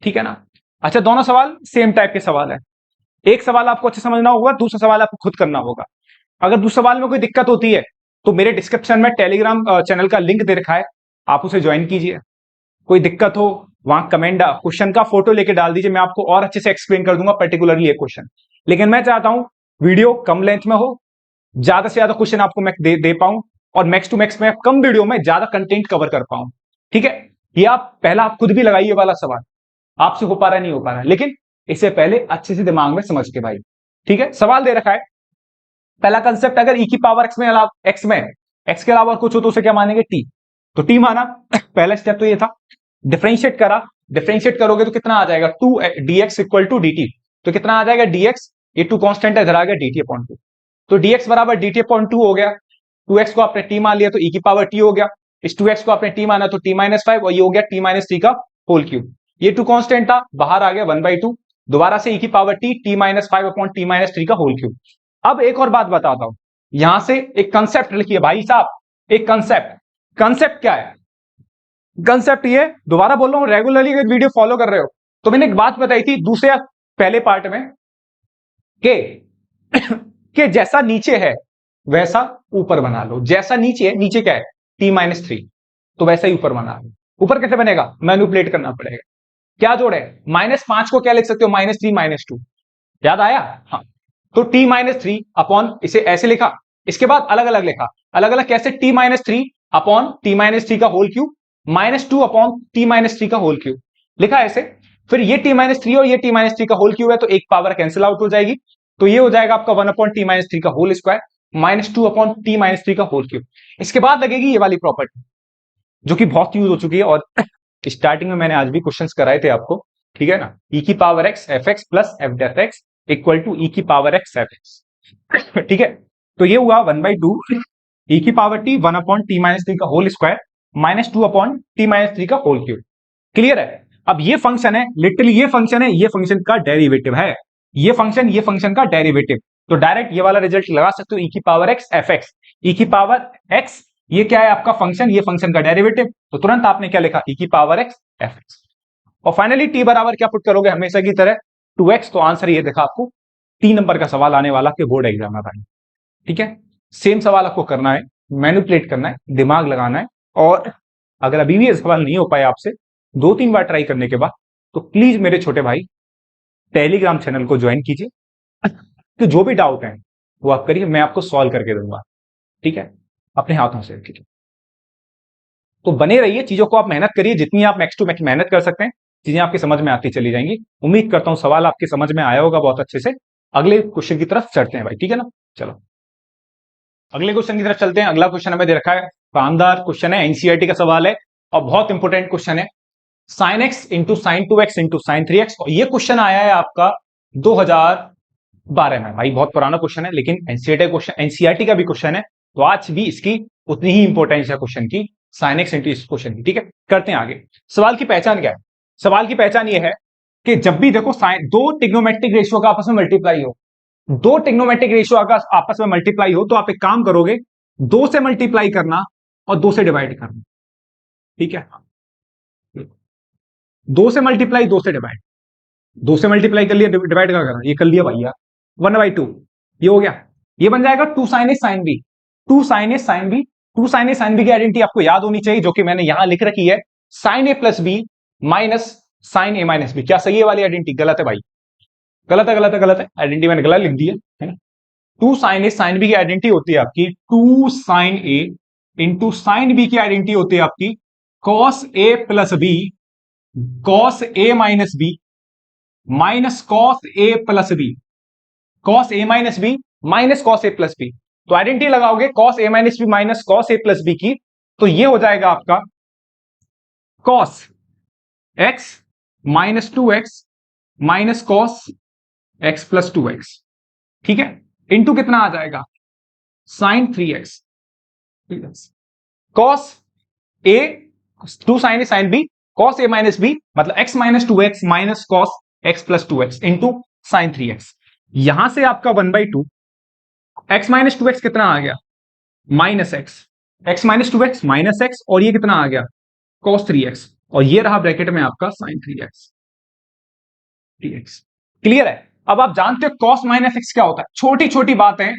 ठीक है ना। अच्छा, दोनों सवाल सेम टाइप के सवाल है। एक सवाल आपको अच्छे समझना होगा, दूसरा सवाल आपको खुद करना होगा। अगर दूसरे सवाल में कोई दिक्कत होती है तो मेरे डिस्क्रिप्शन में टेलीग्राम चैनल का लिंक दे रखा है, आप उसे ज्वाइन कीजिए। कोई दिक्कत हो वहां कमेंट क्वेश्चन का फोटो लेके डाल दीजिए, मैं आपको और अच्छे से एक्सप्लेन कर दूंगा पर्टिकुलरली ये क्वेश्चन। लेकिन मैं चाहता हूं वीडियो कम लेंथ में हो, ज्यादा से ज्यादा क्वेश्चन आपको मैं दे पाऊं, और मैक्स टू मैक्स में कम वीडियो में ज्यादा कंटेंट कवर कर पाऊं, ठीक है। ये आप पहला आप खुद भी लगाइए वाला सवाल, आपसे हो पा रहा नहीं हो पा रहा, लेकिन इससे पहले अच्छे से दिमाग में समझ के भाई, ठीक है। सवाल दे रखा है, पहला कंसेप्ट, अगर e की पावर x में x के अलावा कुछ हो तो उसे क्या मानेंगे, t। तो t माना, पहला स्टेप तो ये था। डिफरेंशिएट करा, डिफरेंशिएट करोगे तो कितना आ जाएगा, 2 dx इक्वल टू dt। तो कितना आ जाएगा dx, ये 2 कांस्टेंट है, इधर आ गया dt अपॉन 2। तो dx बराबर dt अपॉन 2 हो गया। 2x को आपने t मान लिया तो e की पावर t हो गया। इस 2x को आपने t माना तो t माइनस 5, और ये हो गया t माइनस 3 का होल क्यूब। ये 2 कांस्टेंट था, बाहर आ गया 1/2। दोबारा से e की power t minus 5 upon t minus 3 का होल क्यूब। अब एक और बात बताता हूं, यहां से एक कंसेप्ट लिखिए भाई साहब, एक कंसेप्ट क्या है, कंसेप्ट ये, दोबारा बोल रहा हूं, रेगुलरली अगर वीडियो फॉलो कर रहे हो तो मैंने एक बात बताई थी दूसरे पहले पार्ट में कि जैसा नीचे है वैसा ऊपर बना लो। जैसा नीचे है, नीचे क्या है, t-3, तो वैसा ही ऊपर बना लो। ऊपर कैसे बनेगा, मैनिपुलेट करना पड़ेगा। क्या जोड़े, -5 को क्या लिख सकते हो, -3 -2, याद आया। हाँ, तो t-3 अपॉन, इसे ऐसे लिखा, इसके बाद अलग अलग लिखा। अलग अलग कैसे, t-3 अपॉन t-3 का होल क्यूब, -2 अपॉन t-3 का होल क्यूब लिखा ऐसे। फिर ये t-3 और ये t-3 का होल क्यूब है, तो एक पावर कैंसिल आउट हो जाएगी, तो ये हो जाएगा आपका 1 अपॉन t-3 का होल स्क्वायर, -2 अपॉन t-3 का होल क्यूब। इसके बाद लगेगी ये वाली प्रॉपर्टी जो कि बहुत यूज हो चुकी है, और स्टार्टिंग में मैंने आज भी क्वेश्चंस कराए थे आपको, ठीक है ना। e की power x fx plus f डेफ x इक्वल टू e की पावर x fx, ठीक है। तो ये हुआ 1/2 e की पावर t 1 अपॉन t-3 का होल स्क्वायर -2 अपॉन t-3 का होल क्यूब। क्लियर है। अब ये फंक्शन है, लिटरली ये फंक्शन है, ये फंक्शन का डेरिवेटिव है, ये फंक्शन का डेरिवेटिव। तो डायरेक्ट ये वाला रिजल्ट लगा सकते हो, e की पावर x fx, e की पावर x, ये क्या है आपका फंक्शन, ये फंक्शन का डेरिवेटिव। तो तुरंत आपने क्या लिखा, e की पावर x fx। और फाइनली t बराबर क्या पुट करोगे, हमेशा की तरह 2x। तो आंसर ये देखा आपको, 3 नंबर का सवाल आने वाला आपके बोर्ड एग्जाम में भाई, ठीक है। सेम सवाल आपको करना है, मैनिपुलेट करना है, दिमाग लगाना है। और अगर अभी भी ये सवाल नहीं हो पाए आपसे 2-3 बार ट्राई करने के बाद, तो प्लीज मेरे छोटे भाई टेलीग्राम चैनल को ज्वाइन कीजिए। तो जो भी डाउट है वो आप करिए, मैं आपको सॉल्व करके दूंगा, ठीक है, अपने हाथों से, ठीक है। तो बने रहिए, चीजों को आप मेहनत करिए, जितनी आप मैक्स टू मैक्स मेहनत कर सकते हैं चीजें आपकी समझ में आती चली जाएंगी। उम्मीद करता हूं सवाल आपके समझ में आया होगा बहुत अच्छे से। अगले क्वेश्चन की तरफ चलते हैं भाई, ठीक है ना। चलो अगले क्वेश्चन की तरफ चलते हैं। अगला क्वेश्चन हमें दे रखा है, शानदार क्वेश्चन है, एनसीईआरटी का सवाल है और बहुत इंपॉर्टेंट क्वेश्चन है। sin x into sine 2x into sine 3x, और ये क्वेश्चन आया है आपका 2012 में भाई, बहुत पुराना क्वेश्चन है, लेकिन एनसीईआरटी का भी क्वेश्चन है, तो आज भी इसकी उतनी ही इंपॉर्टेंस है क्वेश्चन की, sin x इंटू इस क्वेश्चन की, ठीक है। करते हैं आगे। सवाल की पहचान क्या है, सवाल की पहचान ये है कि जब भी देखो दो ट्रिग्नोमेट्रिक रेशियो का आपस में मल्टीप्लाई हो, दो ट्रिग्नोमेट्रिक रेशियो अगर आपस में मल्टीप्लाई हो, तो आप एक काम करोगे, 2 से मल्टीप्लाई करना और 2 से डिवाइड करना, ठीक है। 2 से मल्टीप्लाई, 2 से डिवाइड, 2 से मल्टीप्लाई कर लिया, डिवाइड का करना, ये कर लिया भैया, 1/2 ये हो गया। ये बन जाएगा 2 sin a sin b, 2 sin a sin b, 2 sin a sin b की आइडेंटिटी आपको याद होनी चाहिए, जो कि मैंने यहां लिख रखी है, sin a plus b minus sin a minus b। क्या सही है वाली आइडेंटिटी, गलत है भाई, गलत है, गलत है, गलत है, आइडेंटिटी मैंने गलत लिख दी है ना। 2 sin a sin b की आइडेंटिटी होती है आपकी 2 sin a into sin b की आइडेंटिटी होती है आपकी cos a plus b cos a minus b minus cos a plus b, cos a minus b minus cos a plus b। तो identity लगाओगे cos a minus b minus cos a plus b की, तो ये हो जाएगा आपका cos x minus 2x minus cos x plus 2x, ठीक है, इंटू कितना आ जाएगा sign 3x, cos A 2 sign A sine B cos A minus B मतलब x minus 2x minus cos x plus 2x into sine 3x। यहां से आपका 1/2 x minus 2x कितना आ गया minus x minus 2x minus x और ये कितना आ गया cos 3x और ये रहा ब्रैकेट में आपका sin 3x। क्लियर है? अब आप जानते हो cos माइनस x क्या होता है, छोटी छोटी बातें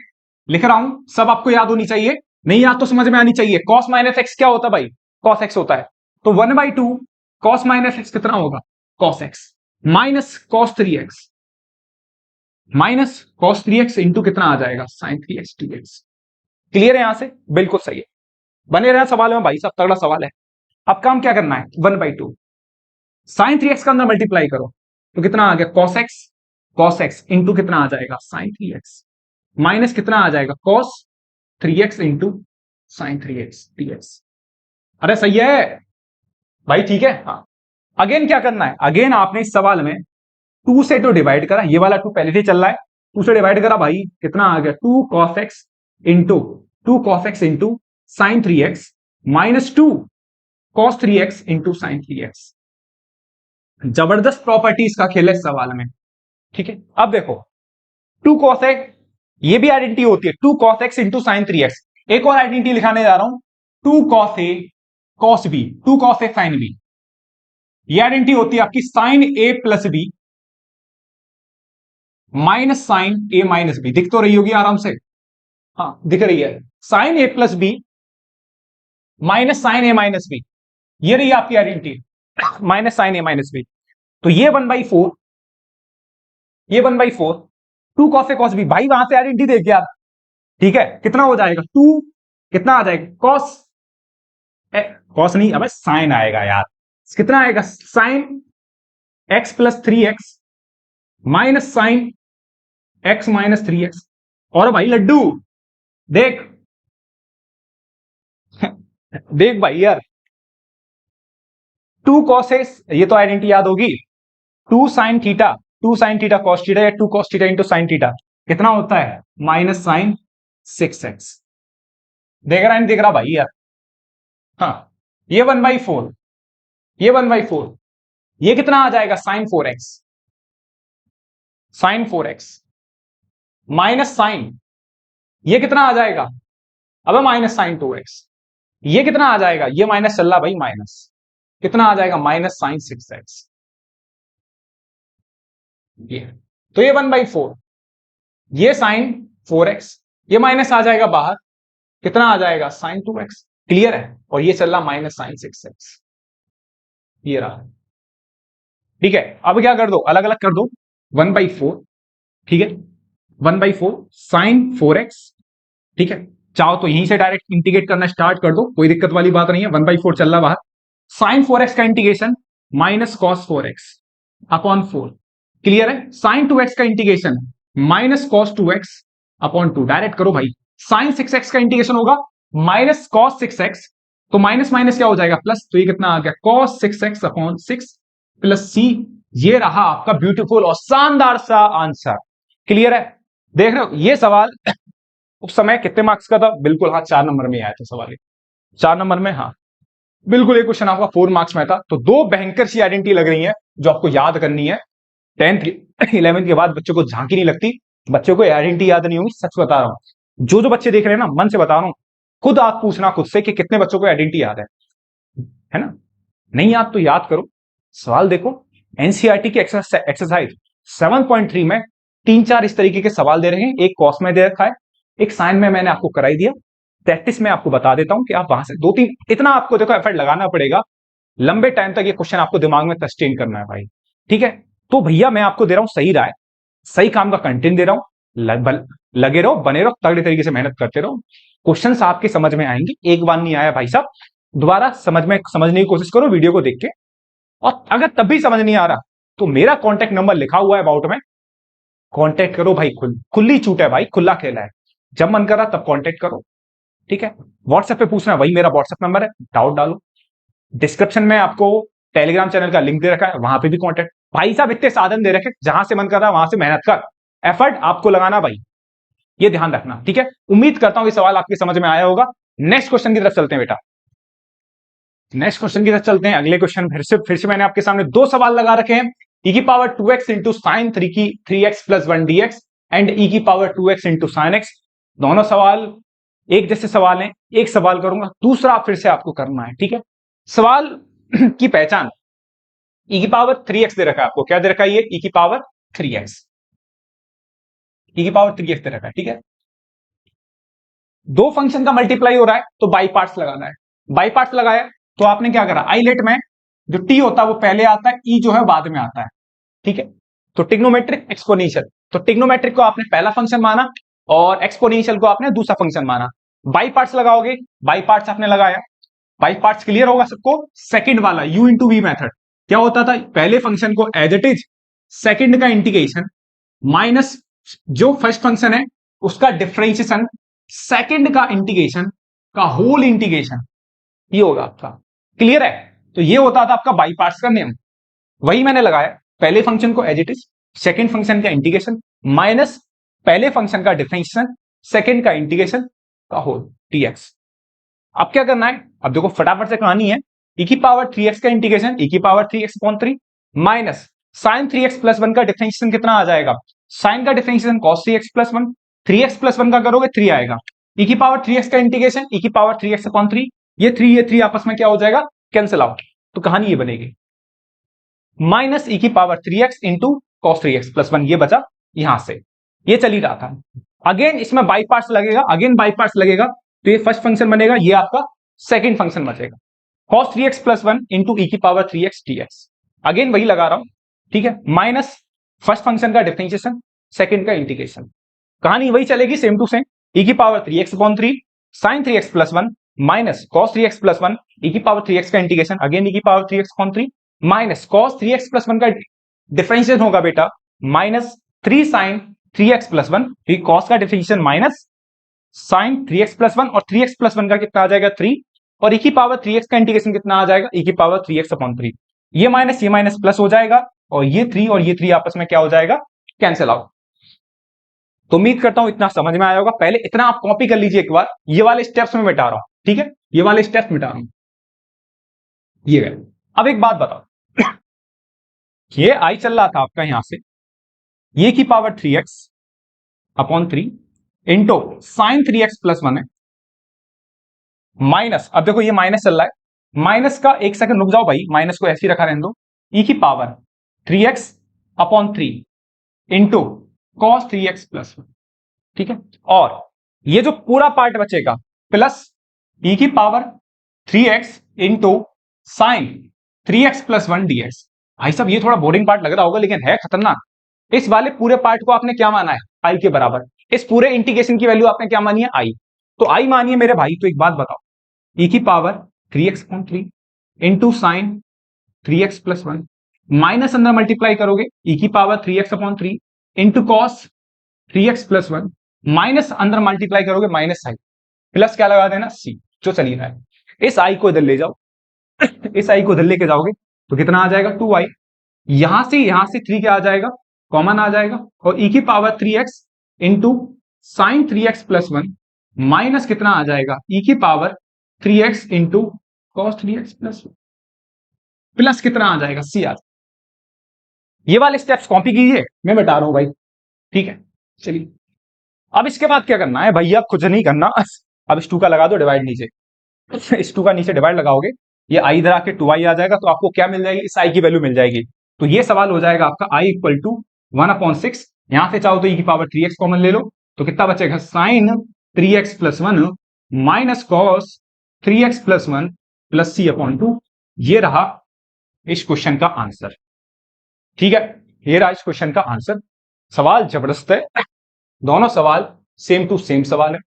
लिख रहा हूं, सब आपको याद होनी चाहिए, नहीं याद तो समझ में आनी चाहिए। cos माइनस x क्या होता है भाई, cos x होता है, तो 1/2 cos माइनस x कितना होगा cos x minus cos 3x minus cos 3x into कितना आ जाएगा sin 3x dx। क्लियर है? यहां से बिल्कुल सही है, बने रहना सवाल में भाई, सब तगड़ा सवाल है। अब काम क्या करना है, 1/2 sin 3x का अंदर मल्टीप्लाई करो तो कितना आ गया cos x इंटू कितना आ जाएगा sin 3x माइनस कितना आ जाएगा cos 3x into sin 3x dx। अरे सही है भाई, ठीक है। हाँ, अगेन क्या करना है, अगेन आपने इस सवाल में 2 से तो डिवाइड करा, ये वाला 2 पहले से चल रहा है, 2 से डिवाइड करा भाई, कितना आ गया 2 cos x into sin 3x minus 2 cos 3x into sin 3x। जबरदस्त प्रॉपर्टीज का खेल है इस सवाल में, ठीक है। अब देखो 2 cos x, ये भी आइडेंटिटी होती है 2 cos x into sin 3x। एक और आइडेंटिटी लिखाने जा रहा हूं 2 cos a cos b 2 cos a sin b, ये आइडेंटिटी होती है आपकी sin a plus b minus sin a minus b। दिख तो रही होगी आराम से, हाँ दिख रही है, sin a plus b minus sin a minus b, ये रही आपकी identity minus sin a minus b। तो ये 1/4 ये 1/4 2 cos a cos b, भाई वहां से आइडेंटिटी देख यार, ठीक है, कितना हो जाएगा 2 कितना आ जाएगा cos नहीं, अब साइन आएगा यार, कितना आएगा sin x plus 3x minus sin x minus 3x। और भाई लड्डू देख देख भाई यार 2 cos a, ये तो आइडेंटिटी याद होगी, 2 sin थीटा cos थीटा या 2 cos theta into sin theta कितना होता है माइनस sin 6x। देख रहा है नहीं देख रहा भाई यार, हाँ ये 1/4 ये 1/4 ये कितना आ जाएगा sin 4x माइनस sin, ये कितना आ जाएगा अब माइनस sin 2x, ये कितना आ जाएगा, ये माइनस चल रहा भाई, माइनस कितना आ जाएगा माइनस sin 6x। ये तो ये 1/4 ये sin 4x, ये माइनस आ जाएगा बाहर, कितना आ जाएगा sin 2x। क्लियर है? और ये चल रहा माइनस sin 6x, ये रहा, ठीक है। अब क्या कर दो, अलग अलग कर दो, 1/4 ठीक है, 1/4 sin 4x, ठीक है, चाहो तो यहीं से डायरेक्ट इंटीग्रेट करना स्टार्ट कर दो, कोई दिक्कत वाली बात नहीं है, 1/4 चल रहा बाहर, sin 4x का integration minus cos 4x upon 4। Clear है? sin 2x का integration minus cos 2x upon 2, direct करो भाई। sin 6x का इंटीग्रेशन होगा माइनस cos 6x, तो माइनस माइनस क्या हो जाएगा प्लस, तो ये कितना आ गया cos 6x upon 6 plus c। ये रहा आपका ब्यूटीफुल और शानदार सा आंसर। क्लियर है? देख रहे हो ये सवाल उस समय कितने मार्क्स का था, बिल्कुल हाँ 4 नंबर में आया था सवाल, 4 नंबर में, हाँ बिल्कुल ये क्वेश्चन आपका 4 मार्क्स में था। तो 2 भयंकर सी आइडेंटिटी लग रही है जो आपको याद करनी है। 10th 11th के बाद बच्चों को झांकी नहीं लगती, बच्चों को आइडेंटिटी याद नहीं होगी, सच बता रहा हूं। जो जो बच्चे देख रहे हैं ना, मन से बता रहा हूं, खुद आप पूछना खुद से कि कितने बच्चों को आइडेंटिटी याद है ना? नहीं याद तो याद करो, सवाल देखो, एनसीईआरटी की एक्सरसाइज 7.3 में 3-4 इस तरीके के सवाल दे रहे हैं, एक कॉस में दे रखा है, एक साइन में मैंने आपको कराई दिया, प्रैक्टिस में आपको बता देता हूं कि आप वहां से 2-3 इतना आपको देखो एफर्ट लगाना पड़ेगा, लंबे टाइम तक ये क्वेश्चन आपको दिमाग में सस्टेन करना है भाई, ठीक है। तो भैया मैं आपको दे रहा हूं सही राय, सही काम का कंटेंट दे रहा हूं, लगे रहो, बने रहो, तगड़े तरीके से मेहनत करते रहो, क्वेश्चन आपके समझ में आएंगे। एक बार नहीं आया भाई साहब, दोबारा समझने की कोशिश करो वीडियो को देख के, और अगर तब भी समझ नहीं आ रहा तो मेरा कॉन्टैक्ट नंबर लिखा हुआ है अबाउट में, कॉन्टैक्ट करो भाई, खुली छूट है भाई, खुला खेला है, जब मन कर रहा तब कॉन्टैक्ट करो, ठीक है। व्हाट्सएप पे पूछना, वही मेरा व्हाट्सएप नंबर है, डाउट डालो। डिस्क्रिप्शन में आपको टेलीग्राम चैनल का लिंक दे रखा है, वहां पे भी कॉन्टेक्ट। भाई साहब इतने साधन दे रखे, जहां से मन कर रहा है वहां से मेहनत कर, एफर्ट आपको लगाना भाई, ये ध्यान रखना, ठीक है। उम्मीद करता हूं ये सवाल आपकी समझ में आया होगा। नेक्स्ट क्वेश्चन की तरफ चलते हैं बेटा, नेक्स्ट क्वेश्चन की तरफ चलते हैं। अगले क्वेश्चन फिर से मैंने आपके सामने दो सवाल लगा रखे हैं, e की power 2x into sine 3x plus 1 dx and e की power 2x into sine x। दोनों सवाल एक जैसे सवाल हैं, एक सवाल करूंगा, दूसरा फिर से आपको करना है, ठीक है। सवाल की पहचान, e की पावर 3x दे रखा है आपको, क्या दे रखा है ये, e की पावर 3x, e की पावर 3x दे रखा है, ठीक है। दो फंक्शन का मल्टीप्लाई हो रहा है तो बाई पार्ट्स लगाना है। बाई पार्ट्स लगाया तो आपने क्या करा, आई लेट में जो टी होता है वो पहले आता है, ई जो है बाद में आता है, ठीक है। तो टिग्नोमेट्रिक एक्सपोनेंशियल, तो टिग्नोमेट्रिक को आपने पहला फंक्शन माना और एक्सपोनेंशियल को आपने दूसरा फंक्शन माना। बाई पार्ट्स लगाओगे, बाई पार्ट्स आपने लगाया, बाई पार्ट्स क्लियर होगा सबको। सेकंड वाला यू इंटू वी मेथड क्या होता था, पहले फंक्शन को एज इट इज, सेकंड का इंटीग्रेशन माइनस जो फर्स्ट फंक्शन है उसका डिफरेंशिएशन, सेकंड का इंटीग्रेशन का होल इंटीग्रेशन, ये होगा आपका, क्लियर है। तो ये होता था आपका बाई पार्ट्स का नियम, वही मैंने लगाया, पहले फंक्शन को as it is, second function का इंटीग्रेशन माइनस पहले फंक्शन का डिफरेंशिएशन, सेकंड का इंटीग्रेशन का होल dx। अब क्या करना है, अब देखो फटाफट से कहानी है, e की पावर 3x का इंटीग्रेशन e की power 3x/3 minus sine 3x plus 1 का डिफरेंशिएशन कितना आ जाएगा, साइन का differentiation cos 3x plus 1, 3x plus 1 का करोगे 3 आएगा, e की पावर 3x का इंटीग्रेशन e की पावर 3x/3, ये 3 आपस में क्या हो जाएगा, कैंसिल आउट, तो कहानी ये बनेगी माइनस e की power 3x into cos 3x plus 1, ये बचा यहां से, ये चल ही रहा था। अगेन इसमें बाई पार्ट्स लगेगा, अगेन बाई पार्ट्स लगेगा, तो ये फर्स्ट फंक्शन बनेगा, ये आपका सेकंड फंक्शन बचेगा, cos 3x plus 1 into e की पावर 3x dx। अगेन वही लगा रहा हूं, ठीक है, माइनस फर्स्ट फंक्शन का डिफरेंशिएशन, सेकंड का इंटीग्रेशन, कहानी वही चलेगी सेम टू सेम, e की power 3x/3 sin 3x plus 1 minus cos 3x plus 1 e की पावर 3x का इंटीग्रेशन, अगेन e की power 3x/3 minus cos 3x plus 1 का डिफरेंशिएशन होगा बेटा minus 3 sin 3x plus 1, cos का differentiation minus sin 3x plus 1 और 3x plus 1 का कितना आ जाएगा 3, और e की पावर 3x का इंटीग्रेशन कितना आ जाएगा, e की पावर 3x/3, ये माइनस प्लस हो जाएगा और ये 3 और ये 3 आपस में क्या हो जाएगा, कैंसिल आउट। तो उम्मीद करता हूं इतना समझ में आया होगा। पहले इतना आप कॉपी कर लीजिए एक बार, ये वाले स्टेप्स में मिटा रहा हूं, ठीक है, ये वाले स्टेप्स मिटा रहा हूं, ये है। अब एक बात बताओ, ये आई चल रहा था आपका यहां से, ये की power 3x/3 into sine 3x plus 1 है माइनस, अब देखो ये माइनस चल रहा है, माइनस का एक सेकंड रुक जाओ भाई, माइनस को ऐसे ही रखा रहने दो, e की power 3x/3 into cos 3x plus 1, ठीक है, और ये जो पूरा पार्ट बचेगा प्लस e की power 3x into sine 3x plus 1 dx। भाई साहब ये थोड़ा बोरिंग पार्ट लग रहा होगा लेकिन है खतरनाक। इस वाले पूरे पार्ट को आपने क्या माना है, आई के बराबर, इस पूरे इंटीग्रेशन की वैल्यू आपने क्या मानी है, आई, तो आई मानिए मेरे भाई। तो एक बात बताओ, e की power 3x/3 into sine 3x plus 1 minus अंदर मल्टीप्लाई करोगे e की power 3x/3 into cos 3x plus 1 minus अंदर मल्टीप्लाई करोगे माइनस साइन, प्लस क्या लगा देना c, जो चली रहा है। इस आई को इधर ले जाओ, इस आई को इधर लेके जाओगे तो कितना आ जाएगा 2i, यहां से 3 क्या आ जाएगा, कॉमन आ जाएगा, और e की power 3x into sine 3x plus 1 minus कितना आ जाएगा, e की power 3x into cos 3x plus 1 plus कितना आ जाएगा c आ जाएगा। ये वाले स्टेप्स कॉपी कीजिए, मैं बता रहा हूं भाई, ठीक है। चलिए अब इसके बाद क्या करना है भैया, कुछ नहीं करना, अब इस 2 का लगा दो डिवाइड नीचे, इस 2 का नीचे डिवाइड लगाओगे, ये आई इधर आके 2i आ जाएगा, तो आपको क्या मिल जाएगी, इस आई की वैल्यू मिल जाएगी। तो ये सवाल हो जाएगा आपका i इक्वल टू 1/6, यहां से चाहो तो e की पावर 3x कॉमन ले लो, तो कितना बचेगा, sine 3x plus 1 minus cos 3x plus 1 plus c/2, ये रहा इस क्वेश्चन का आंसर, ठीक है, ये रहा इस क्वेश्चन का आंसर। सवाल जबरदस्त है, दोनों सवाल सेम टू सेम सवाल है।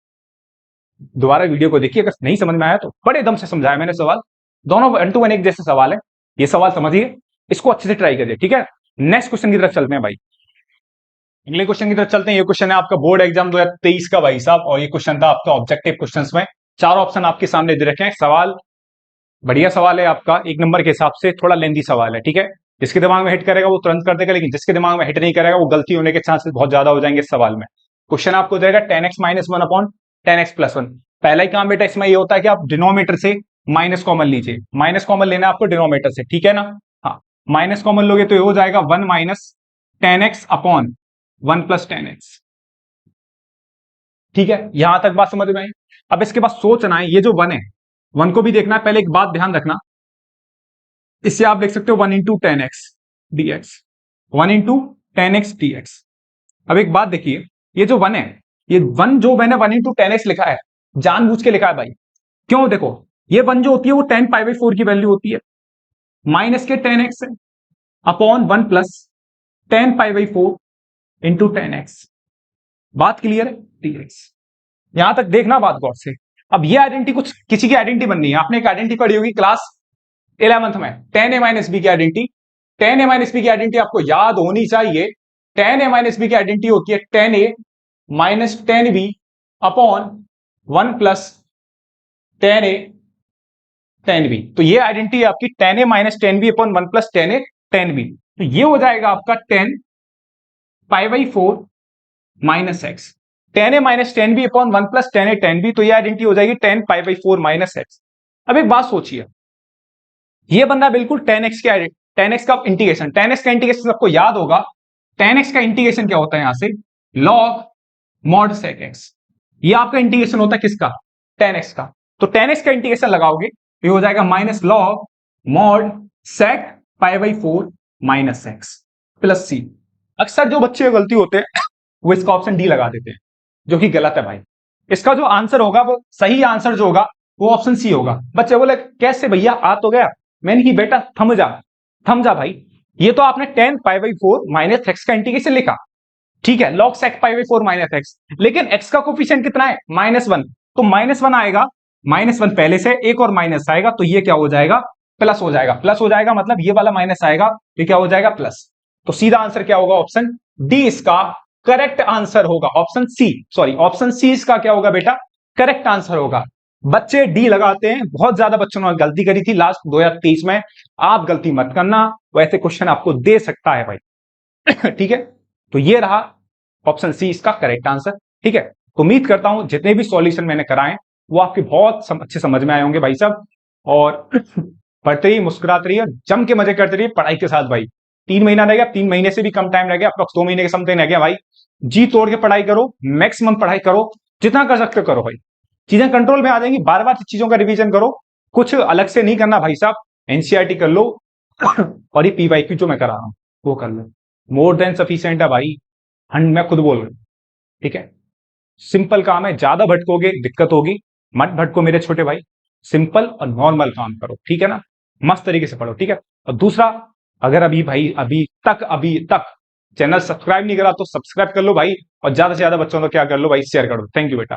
दोबारा वीडियो को देखिए, अगर नहीं समझ में आया तो बड़े दम से समझाया मैंने सवाल, दोनों 1 to 1 एक जैसे सवाल है, ये सवाल समझिए, इसको अच्छे से ट्राई करिए, ठीक है। नेक्स्ट क्वेश्चन की तरफ चलते हैं भाई, अगले क्वेश्चन की तरफ चलते हैं। ये क्वेश्चन है आपका बोर्ड एग्जाम 2023 का भाई साहब, और ये क्वेश्चन था आपका ऑब्जेक्टिव क्वेश्चंस में, 4 ऑप्शन आपके सामने दे रखे हैं। सवाल बढ़िया सवाल है आपका, 1 नंबर के हिसाब से थोड़ा लेंदी सवाल है, ठीक है। जिसके दिमाग में हिट करेगा वो तुरंत कर देगा, लेकिन जिसके दिमाग में हिट नहीं करेगा वो गलती होने के चांसेस बहुत ज्यादा हो जाएंगे इस सवाल में। क्वेश्चन आपको देगा 10x - 1 अपॉन 10x+1। पहला ही काम बेटा इसमें ये होता है कि आप डिनोमिनेटर से माइनस कॉमन लीजिए, माइनस कॉमन लेना है आपको डिनोमिनेटर से, ठीक है ना। हाँ, माइनस कॉमन लोगे तो ये हो जाएगा 1 - 10x अपॉन 1 + 10x, ठीक है। यहां तक बात समझ में आई। अब इसके बाद सोचना है, ये जो 1 है, 1 को भी देखना है। पहले एक बात ध्यान रखना, इससे आप देख सकते हो 1 × 10x dx, 1 × 10x dx। अब एक बात देखिए, ये जो 1 है, ये 1 जो मैंने 1 × 10x लिखा है, जानबूझ के लिखा है भाई। क्यों? देखो, ये 1 जो होती है वो 10π/4 की वैल्यू होती है, माइनस के 10x है अपॉन 1 + 10π/4 × 10x। बात क्लियर है? dx। यहां तक देखना बात गौर से। अब ये आइडेंटिटी कुछ किसी की आइडेंटिटी बननी है। आपने एक आइडेंटिटी पढ़ी होगी क्लास 11th में, tan a - b की आइडेंटिटी। tan a - b की आइडेंटिटी आपको याद होनी चाहिए। tan a - b की आइडेंटिटी होती है tan a - tan b upon 1 + tan a tan b। तो ये आइडेंटिटी आपकी tan a - tan b upon 1 + tan a tan b। तो ये हो जाएगा आपका 10π/4 - x। tan a - tan b upon 1 + tan a tan b, तो ये आइडेंटिटी हो जाएगी 10π/4 - x। अब एक बात सोचिए, ये बंदा बिल्कुल 10x का इंटीग्रेशन, 10x का इंटीग्रेशन सबको याद होगा। 10x का इंटीग्रेशन क्या होता है? यहां से log mod sec x, ये आपका इंटीग्रेशन होता है किसका? 10x का। तो 10x का इंटीग्रेशन लगाओगे तो ये हो जाएगा -log mod sec π/4 - x plus c। अक्सर जो बच्चे गलती होते हैं वो इसका ऑप्शन डी लगा देते हैं, जो कि गलत है भाई। इसका जो आंसर होगा, वो सही आंसर जो होगा वो ऑप्शन सी होगा। बच्चे बोले कैसे भैया, आ तो गया। मैंने कि बेटा थम जा भाई, ये तो आपने 10π/4 - x का इंटीग्रेशन लिखा, ठीक है, log sec π/4 - x, लेकिन x का कोफिशिएंट कितना है? -1। तो -1 आएगा, -1 पहले से, एक और माइनस आएगा, तो ये क्या हो जाएगा? प्लस हो जाएगा। प्लस हो जाएगा मतलब ये वाला माइनस आएगा, ये क्या हो जाएगा? प्लस। तो सीधा आंसर क्या होगा? ऑप्शन डी इसका करेक्ट आंसर होगा। ऑप्शन सी इसका क्या होगा बेटा? करेक्ट आंसर होगा। बच्चे डी लगाते हैं, बहुत ज्यादा बच्चों ने गलती करी थी लास्ट 2023 में। आप गलती मत करना, वैसे क्वेश्चन आपको दे सकता है भाई। ठीक है, तो ये रहा ऑप्शन सी इसका करेक्ट आंसर, ठीक है। उम्मीद करता हूं जितने भी सॉल्यूशन मैंने कराए वो आपके बहुत अच्छे समझ में आए होंगे भाई साहब। और पढ़ते रहिए, मुस्कुराते रहिए, जम के मजे करते रहिए पढ़ाई के साथ भाई। 3 महीना रह गया, 3 महीने से भी कम टाइम रह गया, अप्रॉक्स 2 महीने के समथिंग रह गया भाई। जी तोड़ के पढ़ाई करो, मैक्सिमम पढ़ाई करो, जितना कर सकते हो करो भाई। चीजें कंट्रोल में आ जाएंगी। बार बार चीजों का रिवीजन करो, कुछ अलग से नहीं करना भाई साहब। एनसीईआरटी कर लो और ये पीवाईक्यू जो मैं करा रहा हूं वो कर लो, मोर देन सफिशिएंट है भाई। मैं खुद बोल रहा हूं, ठीक है। सिंपल काम है, ज्यादा भटकोगे दिक्कत होगी, मत भटको मेरे छोटे भाई। सिंपल और नॉर्मल काम करो, ठीक है ना। मस्त तरीके से पढ़ो, ठीक है। और दूसरा, अगर अभी तक चैनल सब्सक्राइब नहीं करा तो सब्सक्राइब कर लो भाई, और ज्यादा से ज्यादा बच्चों को क्या कर लो भाई, शेयर कर दो। थैंक यू बेटा।